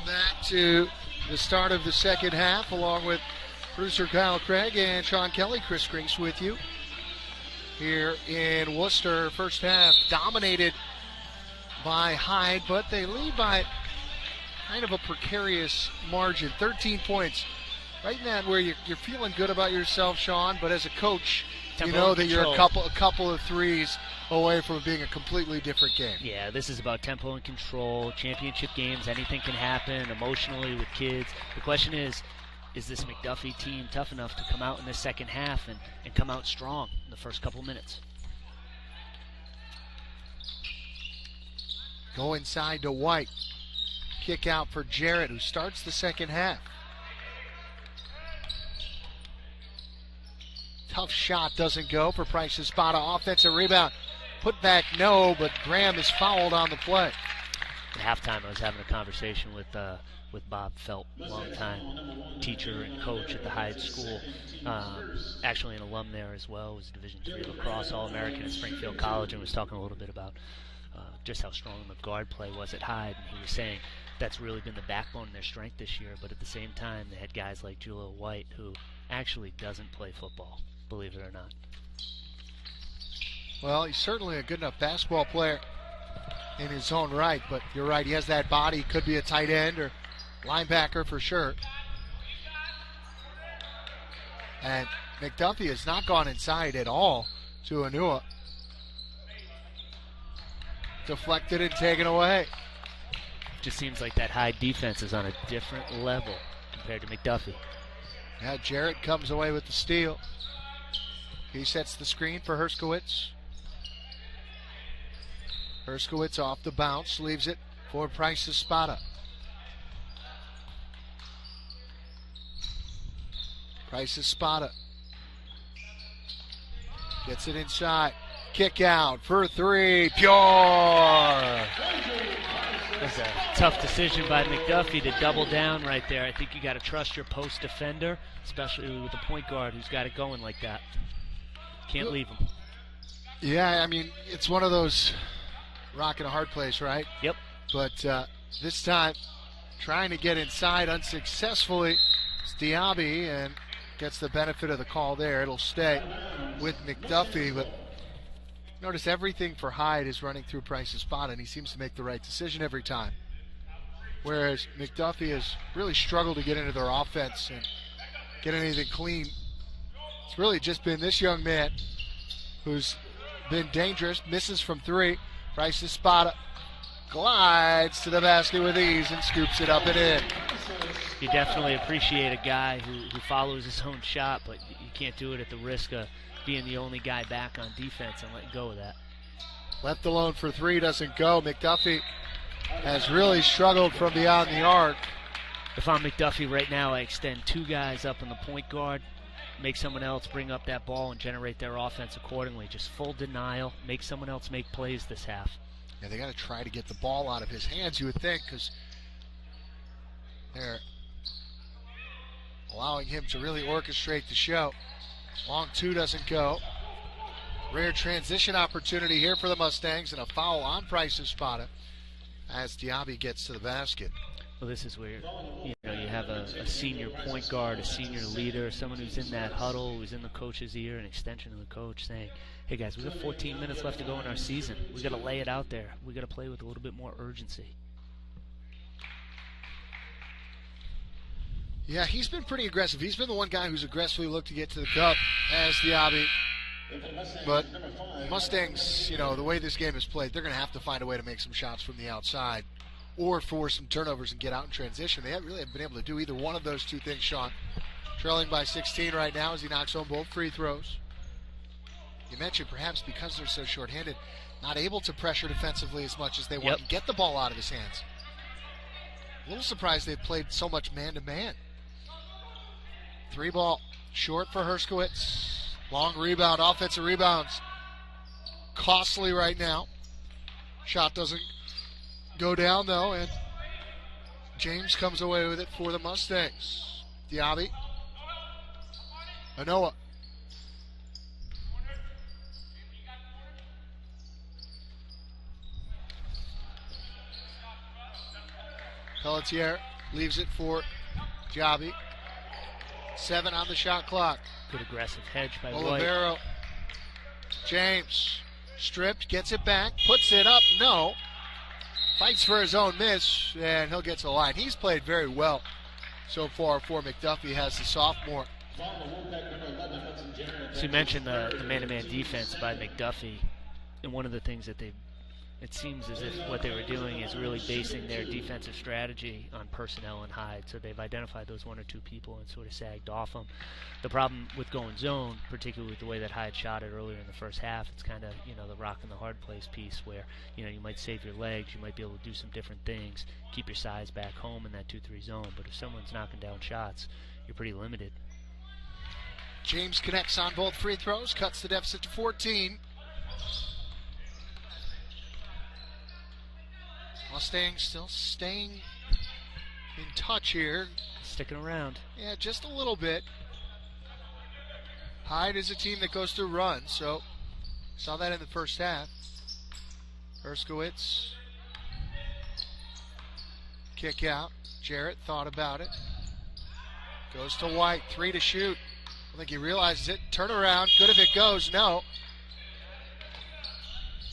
Welcome back to the start of the second half, along with producer Kyle Craig and Sean Kelly. Chris Grings with you here in Worcester. First half dominated by Hyde, but they lead by kind of a precarious margin, 13 points. Right in that where you're feeling good about yourself, Sean, but as a coach, you know that you're a couple of threes away from being a completely different game. Yeah, this is about tempo and control. Championship games, anything can happen emotionally with kids. The question is this McDuffie team tough enough to come out in the second half and come out strong in the first couple minutes? Go inside to White. Kick out for Jarrett, who starts the second half. Tough shot doesn't go for Price's spot. Offensive rebound. Put back, no, but Graham is fouled on the play. At halftime, I was having a conversation with Bob Felt, longtime teacher and coach at the Hyde School. Actually an alum there as well. Was Division III lacrosse All-American at Springfield College, and was talking a little bit about just how strong the guard play was at Hyde. And he was saying that's really been the backbone of their strength this year. But at the same time, they had guys like Jarell White, who actually doesn't play football, believe it or not. Well, he's certainly a good enough basketball player in his own right, but you're right, he has that body. Could be a tight end or linebacker for sure. And McDuffie has not gone inside at all to Anua. Deflected and taken away. Just seems like that Hyde defense is on a different level compared to McDuffie. Now Jarrett comes away with the steal. He sets the screen for Herskowitz. Herskowitz off the bounce, leaves it for Price's Spada. Price's Spada. Gets it inside. Kick out for three. Pure! That's a tough decision by McDuffie to double down right there. I think you got to trust your post defender, especially with the point guard who's got it going like that. Can't leave him. Yeah, I mean, it's one of those rock and a hard place, right? Yep. But this time, trying to get inside unsuccessfully. It's Diaby and gets the benefit of the call there. It'll stay with McDuffie, but notice everything for Hyde is running through Price's spot, and he seems to make the right decision every time. Whereas McDuffie has really struggled to get into their offense and get anything clean. It's really just been this young man who's been dangerous, misses from three. Price's spot glides to the basket with ease and scoops it up and in. You definitely appreciate a guy who follows his own shot, but you can't do it at the risk of being the only guy back on defense and letting go of that. Left alone for three, doesn't go. McDuffie has really struggled from beyond the arc. If I'm McDuffie right now, I extend two guys up in the point guard, make someone else bring up that ball and generate their offense accordingly. Just full denial, make someone else make plays this half. Yeah, they got to try to get the ball out of his hands, you would think, because they're allowing him to really orchestrate the show. Long two doesn't go. Rare transition opportunity here for the Mustangs, and a foul on Price's spot as Diaby gets to the basket. Well, this is where you have a senior point guard, a senior leader, someone who's in that huddle, who's in the coach's ear, an extension of the coach, saying, hey guys, we got 14 minutes left to go in our season. We got to lay it out there. We got to play with a little bit more urgency. Yeah, he's been pretty aggressive. He's been the one guy who's aggressively looked to get to the cup as Diaby. But Mustangs, the way this game is played, they're going to have to find a way to make some shots from the outside or force some turnovers and get out in transition. They haven't been able to do either one of those two things, Sean. Trailing by 16 right now as he knocks home both free throws. You mentioned perhaps because they're so shorthanded, not able to pressure defensively as much as they want and get the ball out of his hands. A little surprised they've played so much man-to-man. Three ball, short for Herskowitz. Long rebound, offensive rebounds. Costly right now. Shot doesn't go down though, and James comes away with it for the Mustangs. Diaby. Anoa. Pelletier Leaves it for Jabi. 7 on the shot clock. Good aggressive hedge by Olivero. James stripped, gets it back, puts it up. No. Fights for his own miss, and he'll get to the line. He's played very well so far for McDuffie as the sophomore. So you mentioned the man-to-man defense by McDuffie, and one of the things that it seems as if what they were doing is really basing their defensive strategy on personnel and Hyde. So they've identified those 1 or 2 people and sort of sagged off them. The problem with going zone, particularly with the way that Hyde shot it earlier in the first half, it's kind of, the rock and the hard place piece where, you might save your legs, you might be able to do some different things, keep your size back home in that 2-3 zone. But if someone's knocking down shots, you're pretty limited. James connects on both free throws, cuts the deficit to 14. Mustangs still staying in touch here. Sticking around. Yeah, just a little bit. Hyde is a team that goes through runs, so saw that in the first half. Herskowitz. Kick out. Jarrett thought about it. Goes to White. 3 to shoot. I think he realizes it. Turn around. Good if it goes. No.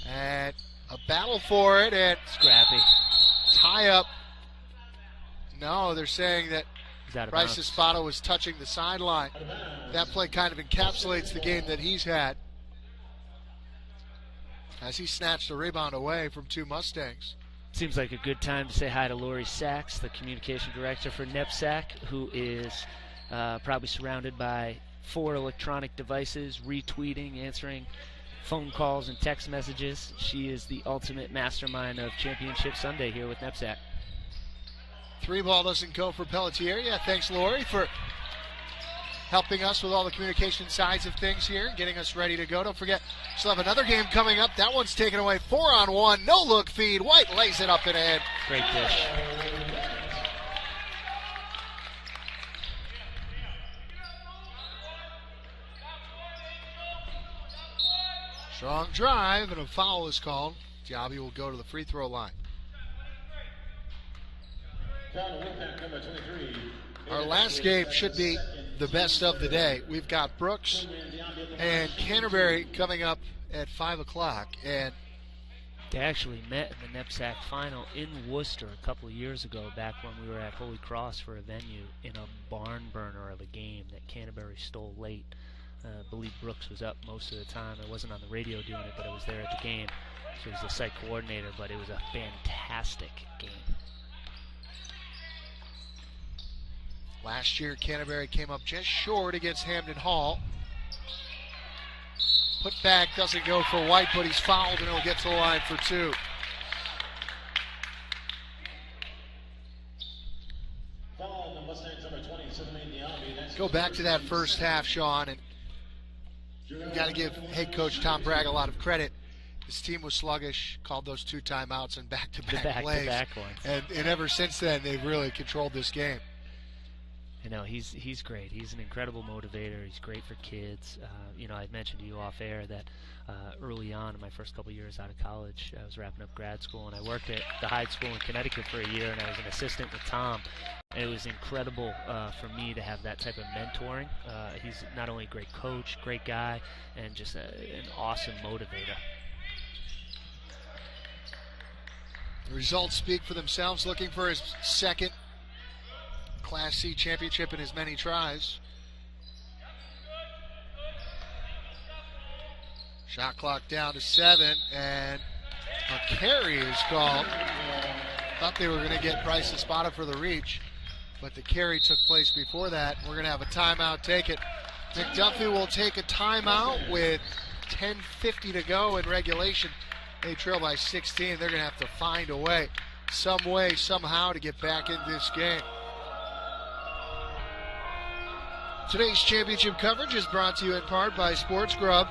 And a battle for it, and scrappy. Tie up. No, they're saying that Bryce Espada was touching the sideline. That play kind of encapsulates the game that he's had, as he snatched a rebound away from 2 Mustangs. Seems like a good time to say hi to Lori Sachs, the communication director for NEPSAC, who is probably surrounded by 4 electronic devices, retweeting, answering phone calls and text messages. She is the ultimate mastermind of Championship Sunday here with NEPSAC. 3 ball doesn't go for Pelletier. Yeah, thanks, Lori, for helping us with all the communication sides of things here, getting us ready to go. Don't forget, still have another game coming up. That one's taken away. 4-on-1, no-look feed. White lays it up and in. Great dish. Strong drive, and a foul is called. Jabi will go to the free throw line. Our last game should be the best of the day. We've got Brooks and Canterbury coming up at 5 o'clock. And they actually met in the NEPSAC final in Worcester a couple of years ago, back when we were at Holy Cross for a venue, in a barn burner of a game that Canterbury stole late. I believe Brooks was up most of the time. I wasn't on the radio doing it, but I was there at the game. So he was the site coordinator, but it was a fantastic game. Last year, Canterbury came up just short against Hamden Hall. Put back doesn't go for White, but he's fouled, and he'll get to the line for 2. Go back to that first half, Sean, and you got to give head coach Tom Bragg a lot of credit. His team was sluggish, called those 2 timeouts and back-to-back plays. Back-to-back ones. And ever since then, they've really controlled this game. You know, he's great. He's an incredible motivator. He's great for kids. I mentioned to you off air that early on in my first couple years out of college, I was wrapping up grad school, and I worked at the Hyde School in Connecticut for a year, and I was an assistant with Tom. And it was incredible for me to have that type of mentoring. He's not only a great coach, great guy, and just an awesome motivator. The results speak for themselves. Looking for his second Class C championship in as many tries. Shot clock down to 7, and a carry is called. Thought they were going to get Bryce Espada for the reach, but the carry took place before that. We're going to have a timeout take it. McDuffie will take a timeout with 10:50 to go in regulation. They trail by 16. They're going to have to find a way, some way, somehow, to get back in this game. Today's championship coverage is brought to you in part by Sports Grub.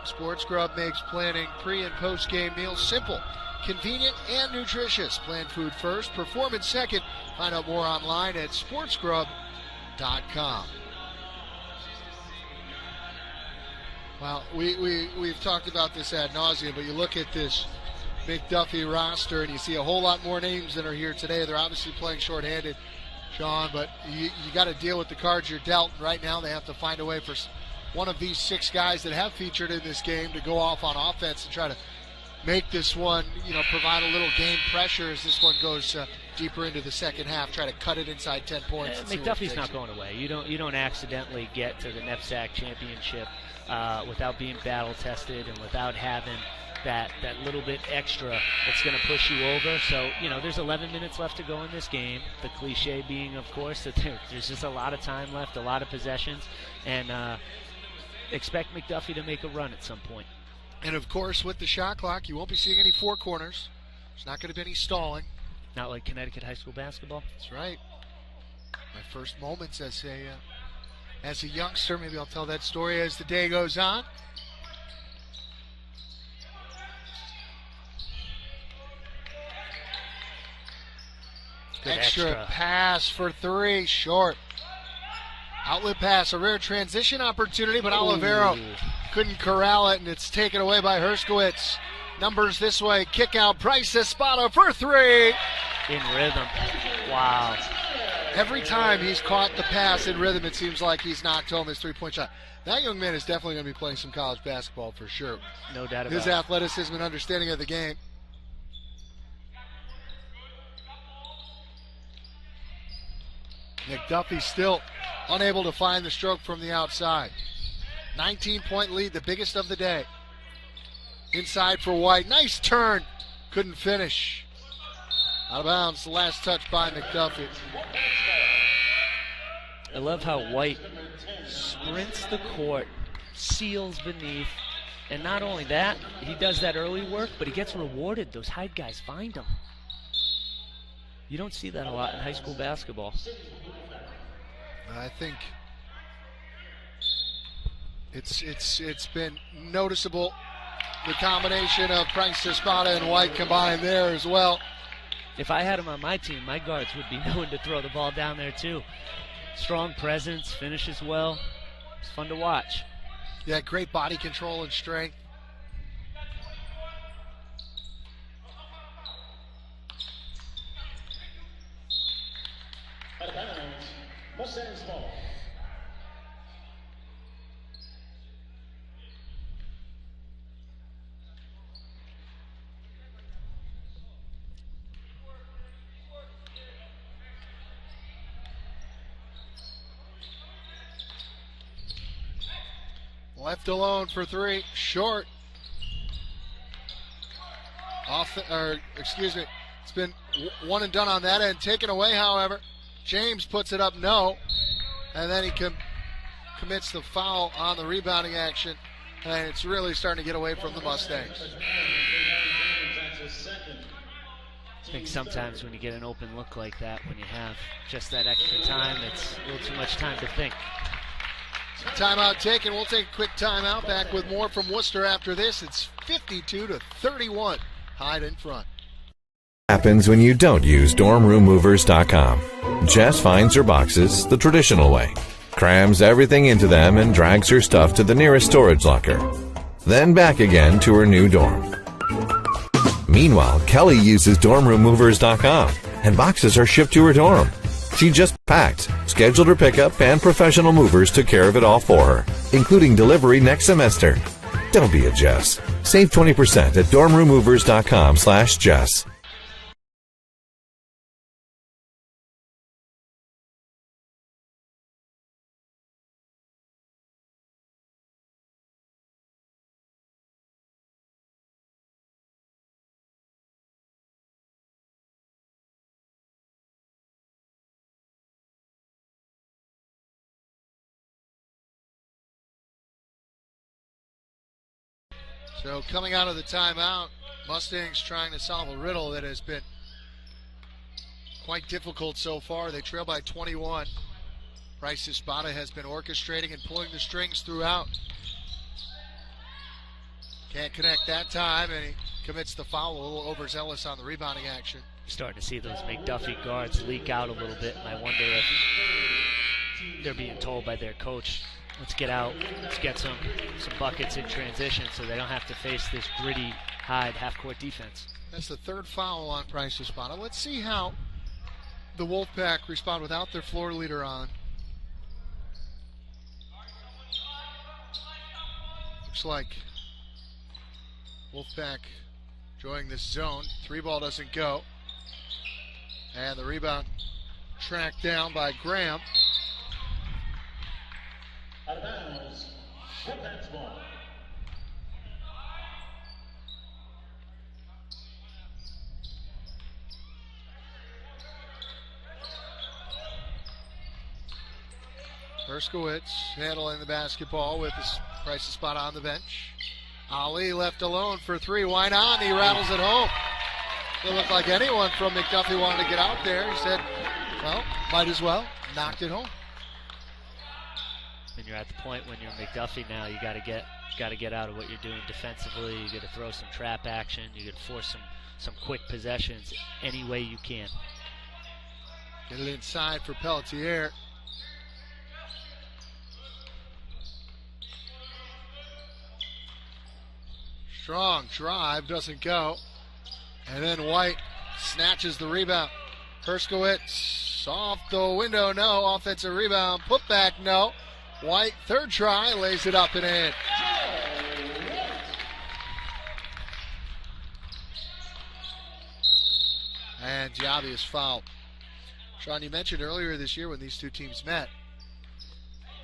Sports Grub makes planning pre- and post-game meals simple, convenient, and nutritious. Plan food first, performance second. Find out more online at sportsgrub.com. Well, we've talked about this ad nauseum, but you look at this McDuffie roster, and you see a whole lot more names that are here today. They're obviously playing shorthanded, Sean, but you got to deal with the cards you're dealt. Right now they have to find a way for one of these 6 guys that have featured in this game to go off on offense and try to make this one, provide a little game pressure as this one goes deeper into the second half. Try to cut it inside 10 points. McDuffie's not going away. You don't accidentally get to the NEPSAC championship without being battle tested and without having that little bit extra that's going to push you over. So, there's 11 minutes left to go in this game. The cliche being, of course, that there's just a lot of time left, a lot of possessions, and expect McDuffie to make a run at some point. And, of course, with the shot clock, you won't be seeing any 4 corners. There's not going to be any stalling. Not like Connecticut high school basketball. That's right. My first moments as a youngster. Maybe I'll tell that story as the day goes on. Extra pass for 3, short. Outlet pass, a rare transition opportunity, but Olivero couldn't corral it, and it's taken away by Herskowitz. Numbers this way, kick out, Price Espada for 3. In rhythm. Wow. Every time he's caught the pass in rhythm, it seems like he's knocked home his 3-point shot. That young man is definitely going to be playing some college basketball for sure. No doubt about it. His athleticism and understanding of the game. McDuffie still unable to find the stroke from the outside. 19-point lead, the biggest of the day. Inside for White. Nice turn. Couldn't finish. Out of bounds, the last touch by McDuffie. I love how White sprints the court, seals beneath, and not only that, he does that early work, but he gets rewarded. Those hide guys find him. You don't see that a lot in high school basketball. I think it's been noticeable, the combination of Price Espada and White combined there as well. If I had him on my team, my guards would be known to throw the ball down there too. Strong presence, finishes well. It's fun to watch. Yeah, great body control and strength. Out of bounds, Mustangs ball. Left alone for 3, short. It's been one and done on that end. Taken away, however. James puts it up, no. And then he commits the foul on the rebounding action. And it's really starting to get away from the Mustangs. I think sometimes when you get an open look like that, when you have just that extra time, it's a little too much time to think. Timeout taken. We'll take a quick timeout. Back with more from Worcester after this. It's 52-31. Hyde in front. Happens when you don't use dormroommovers.com. Jess finds her boxes the traditional way, crams everything into them, and drags her stuff to the nearest storage locker. Then back again to her new dorm. Meanwhile, Kelly uses dormroommovers.com, and boxes are shipped to her dorm. She just packed, scheduled her pickup, and professional movers took care of it all for her, including delivery next semester. Don't be a Jess. Save 20% at dormroommovers.com/Jess. So coming out of the timeout, Mustangs trying to solve a riddle that has been quite difficult so far. They trail by 21. Price Espada has been orchestrating and pulling the strings throughout. Can't connect that time, and he commits the foul. A little overzealous on the rebounding action. Starting to see those McDuffie guards leak out a little bit, and I wonder if they're being told by their coach, let's get out, let's get some buckets in transition so they don't have to face this gritty Hyde half-court defense. That's the third foul on Price Espada. Let's see how the Wolfpack respond without their floor leader on. Looks like Wolfpack enjoying this zone. 3-ball doesn't go. And the rebound tracked down by Graham. Out of bounds. Wolfpack's ball. Herskowitz handling the basketball with his Price Espada on the bench. Ali left alone for 3. Why not? He rattles it home. It looked like anyone from McDuffie wanted to get out there. He said, well, might as well. Knocked it home. And you're at the point when you're McDuffie now, you got to get out of what you're doing defensively. You got to throw some trap action. You got to force some quick possessions any way you can. Get it inside for Pelletier. Strong drive, doesn't go. And then White snatches the rebound. Herskowitz off the window, no. Offensive rebound, put back, no. White, third try, lays it up and in. And Diaby is fouled. Sean, you mentioned earlier this year when these two teams met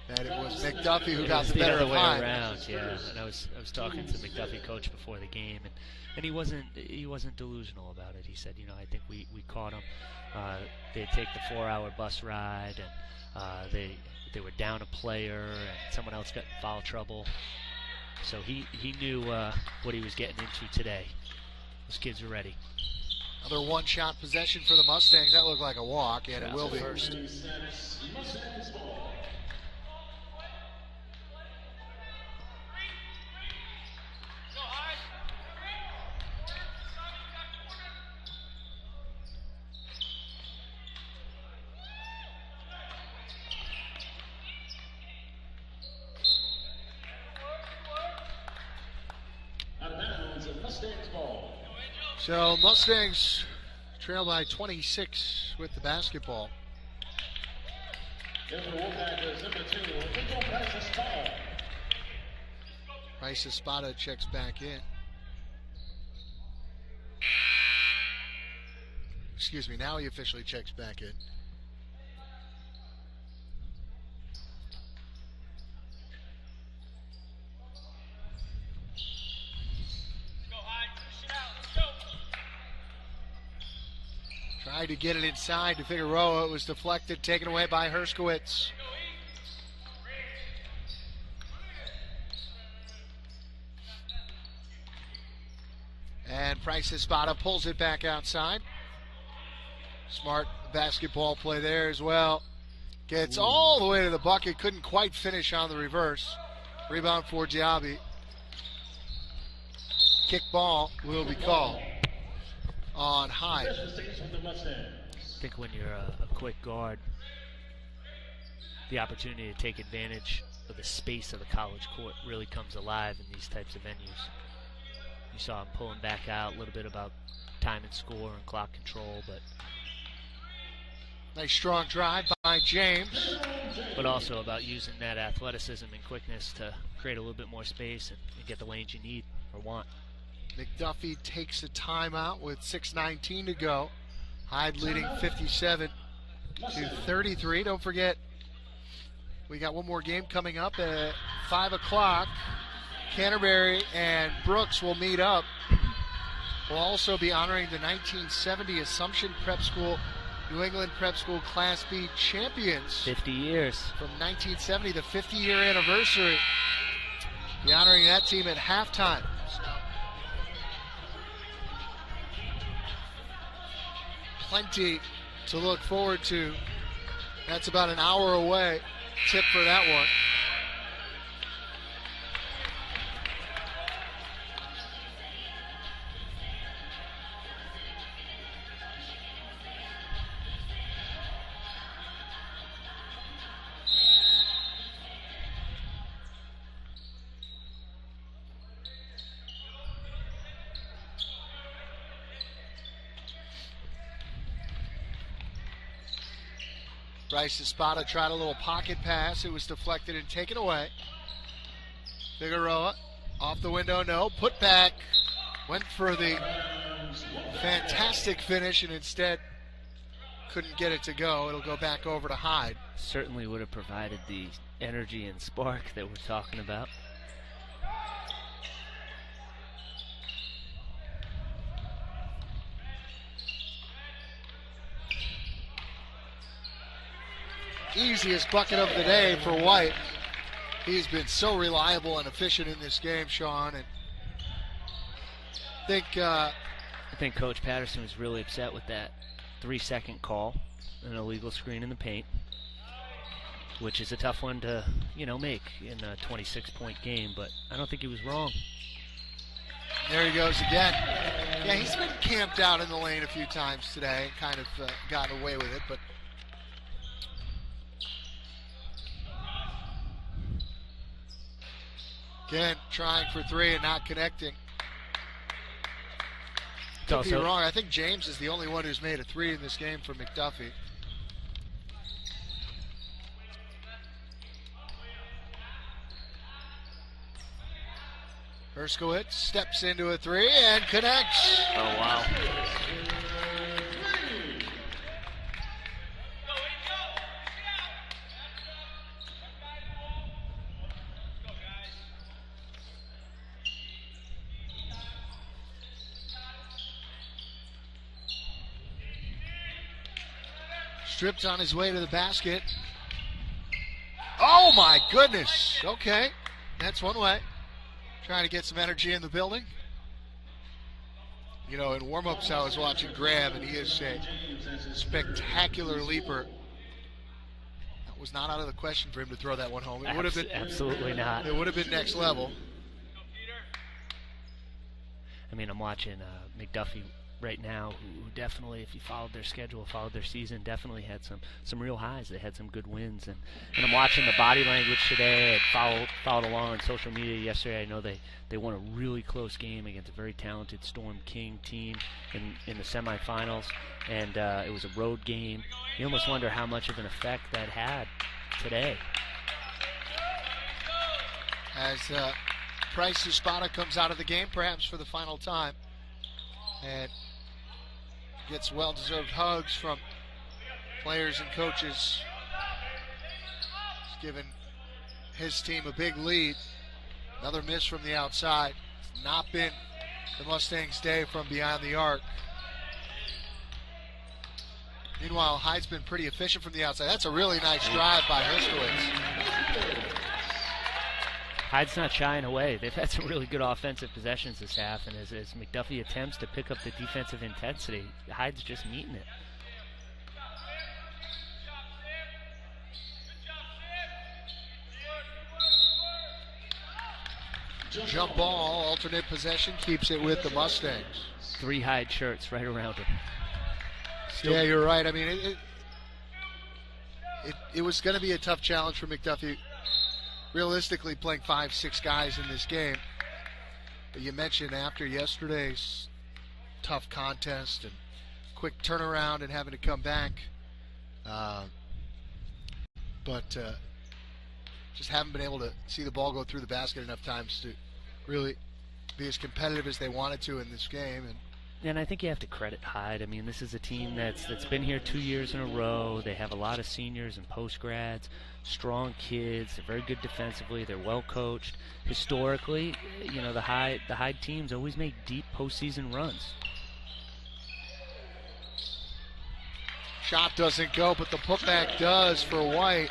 that it was McDuffie who got the better of Hyde. Around, yeah. And I was talking to McDuffie coach before the game, and he wasn't delusional about it. He said, I think we caught him. They'd take the 4-hour bus ride, and they were down a player, and someone else got in foul trouble. So he knew what he was getting into today. Those kids are ready. Another one-shot possession for the Mustangs. That looked like a walk, and it will be. First. So Mustangs trail by 26 with the basketball. Price Espada checks back in. Excuse me, now he officially checks back in. Tried to get it inside to Figueroa. It was deflected, taken away by Herskowitz. And Price Espada pulls it back outside. Smart basketball play there as well. Gets all the way to the bucket. Couldn't quite finish on the reverse. Rebound for Diaby. Kick ball will be called on Hyde. I think when you're a quick guard, the opportunity to take advantage of the space of the college court really comes alive in these types of venues. You saw him pulling back out, a little bit about time and score and clock control, but nice strong drive by James. But also about using that athleticism and quickness to create a little bit more space and get the lanes you need or want. McDuffie takes a timeout with 6:19 to go. Hyde leading 57 to 33. Don't forget, we got one more game coming up at 5 o'clock. Canterbury and Brooks will meet up. We'll also be honoring the 1970 Assumption Prep School, New England Prep School Class B champions. 50 years. From 1970, the 50-year anniversary. Be honoring that team at halftime. Plenty to look forward to. That's about an hour away. Tip for that one. Bryce Espada tried a little pocket pass. It was deflected and taken away. Figueroa off the window, no. Put back. Went for the fantastic finish and instead couldn't get it to go. It'll go back over to Hyde. Certainly would have provided the energy and spark that we're talking about. Easiest bucket of the day for White. He's been so reliable and efficient in this game, Sean. And I think Coach Patterson was really upset with that 3-second call, an illegal screen in the paint, which is a tough one to, make in a 26-point game. But I don't think he was wrong. There he goes again. Yeah, he's been camped out in the lane a few times today, kind of gotten away with it, but. Again, trying for three and not connecting. Could be wrong. I think James is the only one who's made a three in this game for McDuffie. Herskowitz steps into a three and connects. Oh, wow. Stripped on his way to the basket. Oh my goodness. Okay. That's one way. Trying to get some energy in the building. In warm-ups I was watching Graham, and he is a spectacular leaper. That was not out of the question for him to throw that one home. It would have been absolutely not. It would have been next level. I'm watching McDuffie right now, who definitely, if you followed their schedule, followed their season, definitely had some real highs. They had some good wins, and I'm watching the body language today. I followed along on social media yesterday. I know they won a really close game against a very talented Storm King team in the semifinals, and it was a road game. You almost wonder how much of an effect that had today. As Bryce Espada comes out of the game, perhaps for the final time, and gets well-deserved hugs from players and coaches. He's given his team a big lead. Another miss from the outside. It's not been the Mustangs' day from beyond the arc. Meanwhile, Hyde's been pretty efficient from the outside. That's a really nice drive by Herskowitz. Hyde's not shying away. They've had some really good offensive possessions this half, and as McDuffie attempts to pick up the defensive intensity, Hyde's just meeting it. Jump ball, alternate possession, keeps it with the Mustangs. 3 Hyde shirts right around him. Yeah, you're right. It was going to be a tough challenge for McDuffie. Realistically, playing 5-6 guys in this game. But you mentioned after yesterday's tough contest and quick turnaround and having to come back. But just haven't been able to see the ball go through the basket enough times to really be as competitive as they wanted to in this game. And I think you have to credit Hyde. This is a team that's been here 2 years in a row. They have a lot of seniors and post-grads, strong kids. They're very good defensively. They're well coached. Historically, the Hyde teams always make deep postseason runs. Shot doesn't go, but the putback does for White.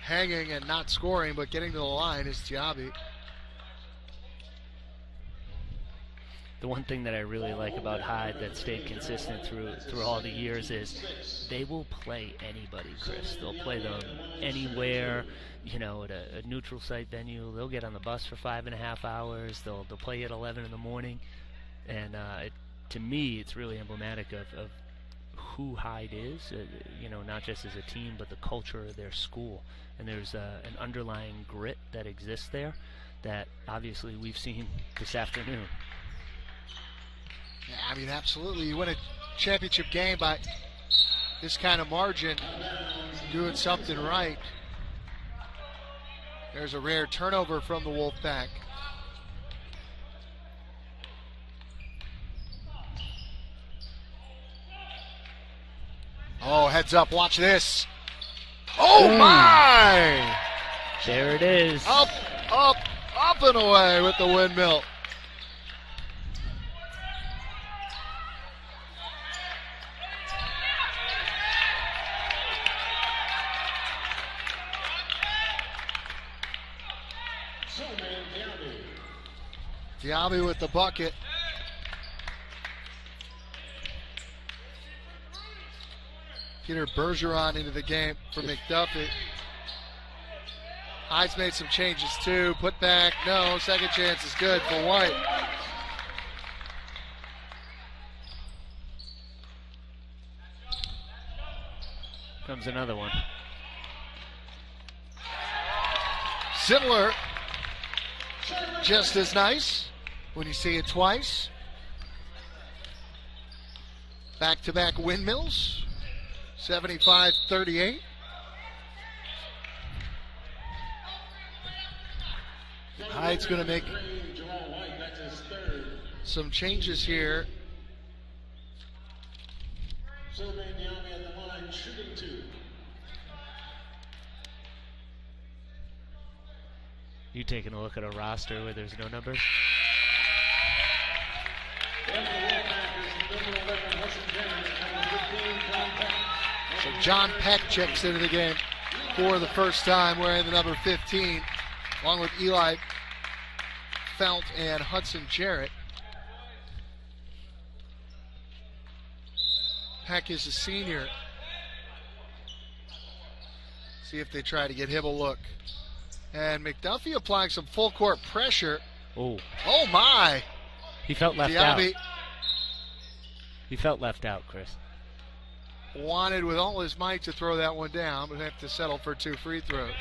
Hanging and not scoring, but getting to the line is Giabi. The one thing that I really like about Hyde that stayed consistent through all the years is they will play anybody, Chris. They'll play them anywhere, at a neutral site venue. They'll get on the bus for 5.5 hours. They'll play at 11 in the morning. And to me, it's really emblematic of who Hyde is, not just as a team, but the culture of their school. And there's an underlying grit that exists there that obviously we've seen this afternoon. Yeah, I mean, absolutely. You win a championship game by this kind of margin, doing something right. There's a rare turnover from the Wolfpack. Oh, heads up, watch this. Oh, my! There it is. Up and away with the windmill. Diaby with the bucket. Peter Bergeron into the game for McDuffie. Hyde's made some changes too. Put back, no. Second chance is good for White. Comes another one. Similar, just as nice when you see it twice. Back-to-back windmills, 75-38. Hyde's going to make some changes here. You taking a look at a roster where there's no numbers? So John Peck checks into the game for the first time wearing the number 15, along with Eli Felt and Hudson Jarrett. Peck is a senior. See if they try to get him a look. And McDuffie applying some full court pressure. Oh my! He felt left Diaby out. He felt left out, Chris. Wanted with all his might to throw that one down, but have to settle for 2 free throws.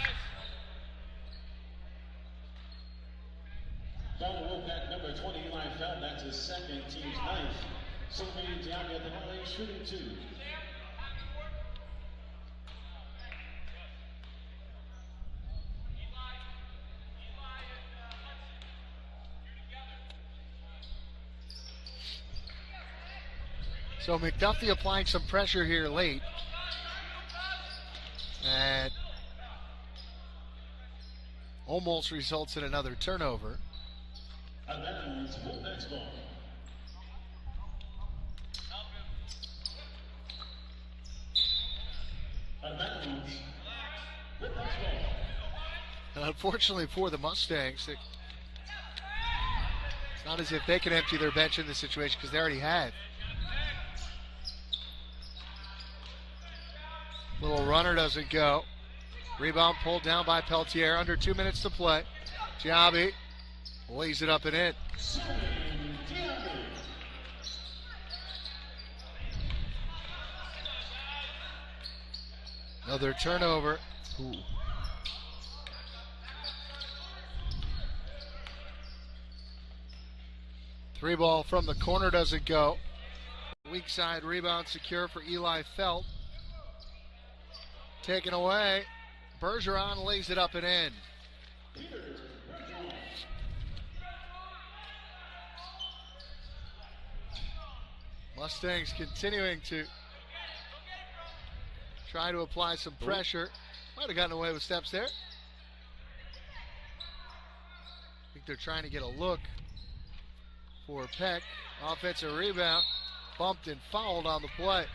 Wolfpack number 20, Eli Felt. That's his second, team's ninth. Sylvain Diaby at the line, shooting 2. So McDuffie applying some pressure here late. And almost results in another turnover. And that is Wolfpack's ball. And that is Wolfpack's ball. And unfortunately for the Mustangs, it's not as if they can empty their bench in this situation because they already had. Little runner doesn't go. Rebound pulled down by Peltier. Under 2 minutes to play. Diaby lays it up and in. Another turnover. Ooh. Three ball from the corner doesn't go. Weak side rebound secure for Eli Felt. Taken away. Bergeron lays it up and in. Mustangs continuing to try to apply some pressure. Might have gotten away with steps there. I think they're trying to get a look for Peck. Offensive rebound. Bumped and fouled on the play.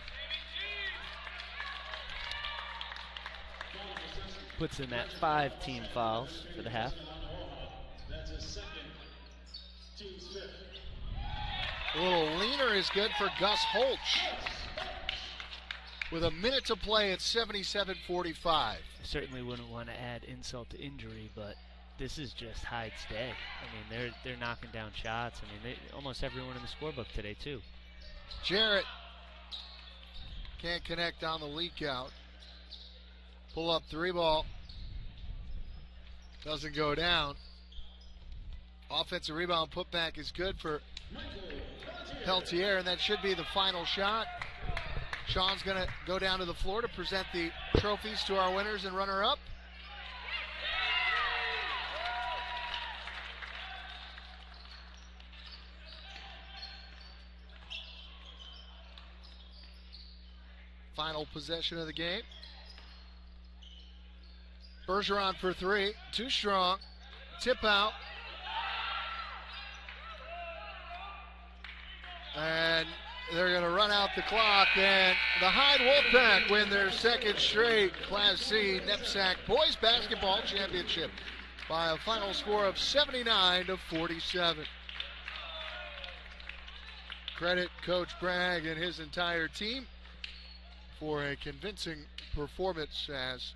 Puts in that 5 team fouls for the half. That's his second, team's 5th. A little leaner is good for Gus Holch. With a minute to play at 77-45. I certainly wouldn't want to add insult to injury, but this is just Hyde's day. I mean, they're knocking down shots. I mean, almost everyone in the scorebook today, too. Jarrett can't connect on the leak out. Pull up 3 ball. Doesn't go down. Offensive rebound putback is good for Peltier, and that should be the final shot. Sean's going to go down to the floor to present the trophies to our winners and runner-up. Final possession of the game. Bergeron for three, too strong. Tip out. And they're going to run out the clock, and the Hyde Wolfpack win their second straight Class C NEPSAC Boys Basketball Championship by a final score of 79-47. Credit Coach Bragg and his entire team for a convincing performance as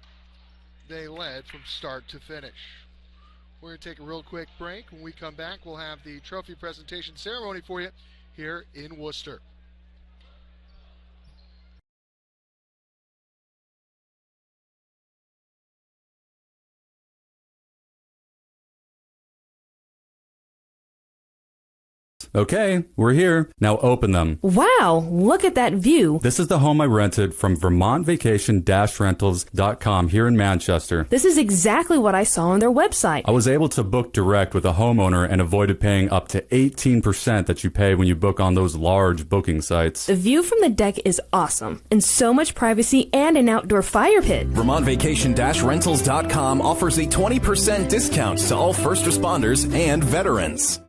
they led from start to finish. We're going to take a real quick break. When we come back, we'll have the trophy presentation ceremony for you here in Worcester. Okay, we're here. Now open them. Wow, look at that view. This is the home I rented from VermontVacation-Rentals.com here in Manchester. This is exactly what I saw on their website. I was able to book direct with a homeowner and avoided paying up to 18% that you pay when you book on those large booking sites. The view from the deck is awesome, and so much privacy and an outdoor fire pit. VermontVacation-Rentals.com offers a 20% discount to all first responders and veterans.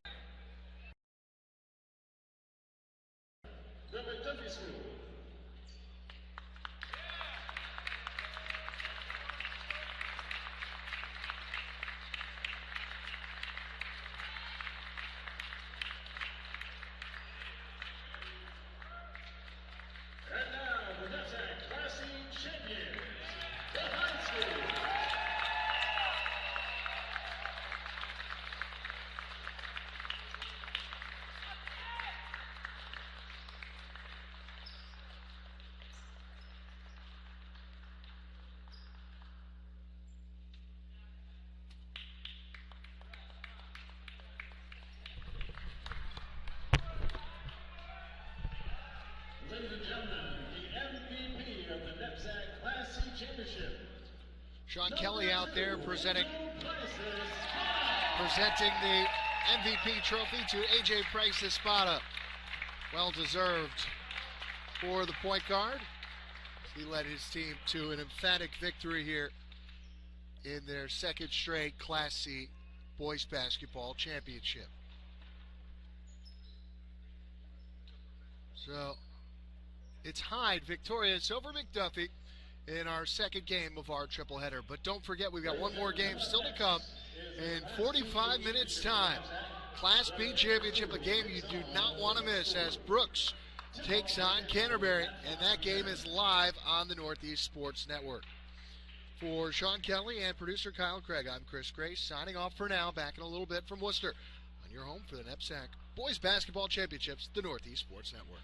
Sean Kelly out there presenting the MVP trophy to A.J. Price Espada. Well deserved for the point guard. He led his team to an emphatic victory here in their second straight Class C Boys Basketball Championship. So it's Hyde victorious over McDuffie in our second game of our triple header. But don't forget, we've got one more game still to come in 45 minutes time. Class B Championship, a game you do not want to miss as Brooks takes on Canterbury, and that game is live on the Northeast Sports Network. For Sean Kelly and producer Kyle Craig, I'm Chris Grace, signing off for now. Back in a little bit from Worcester on your home for the NEPSAC Boys Basketball Championships, the Northeast Sports Network.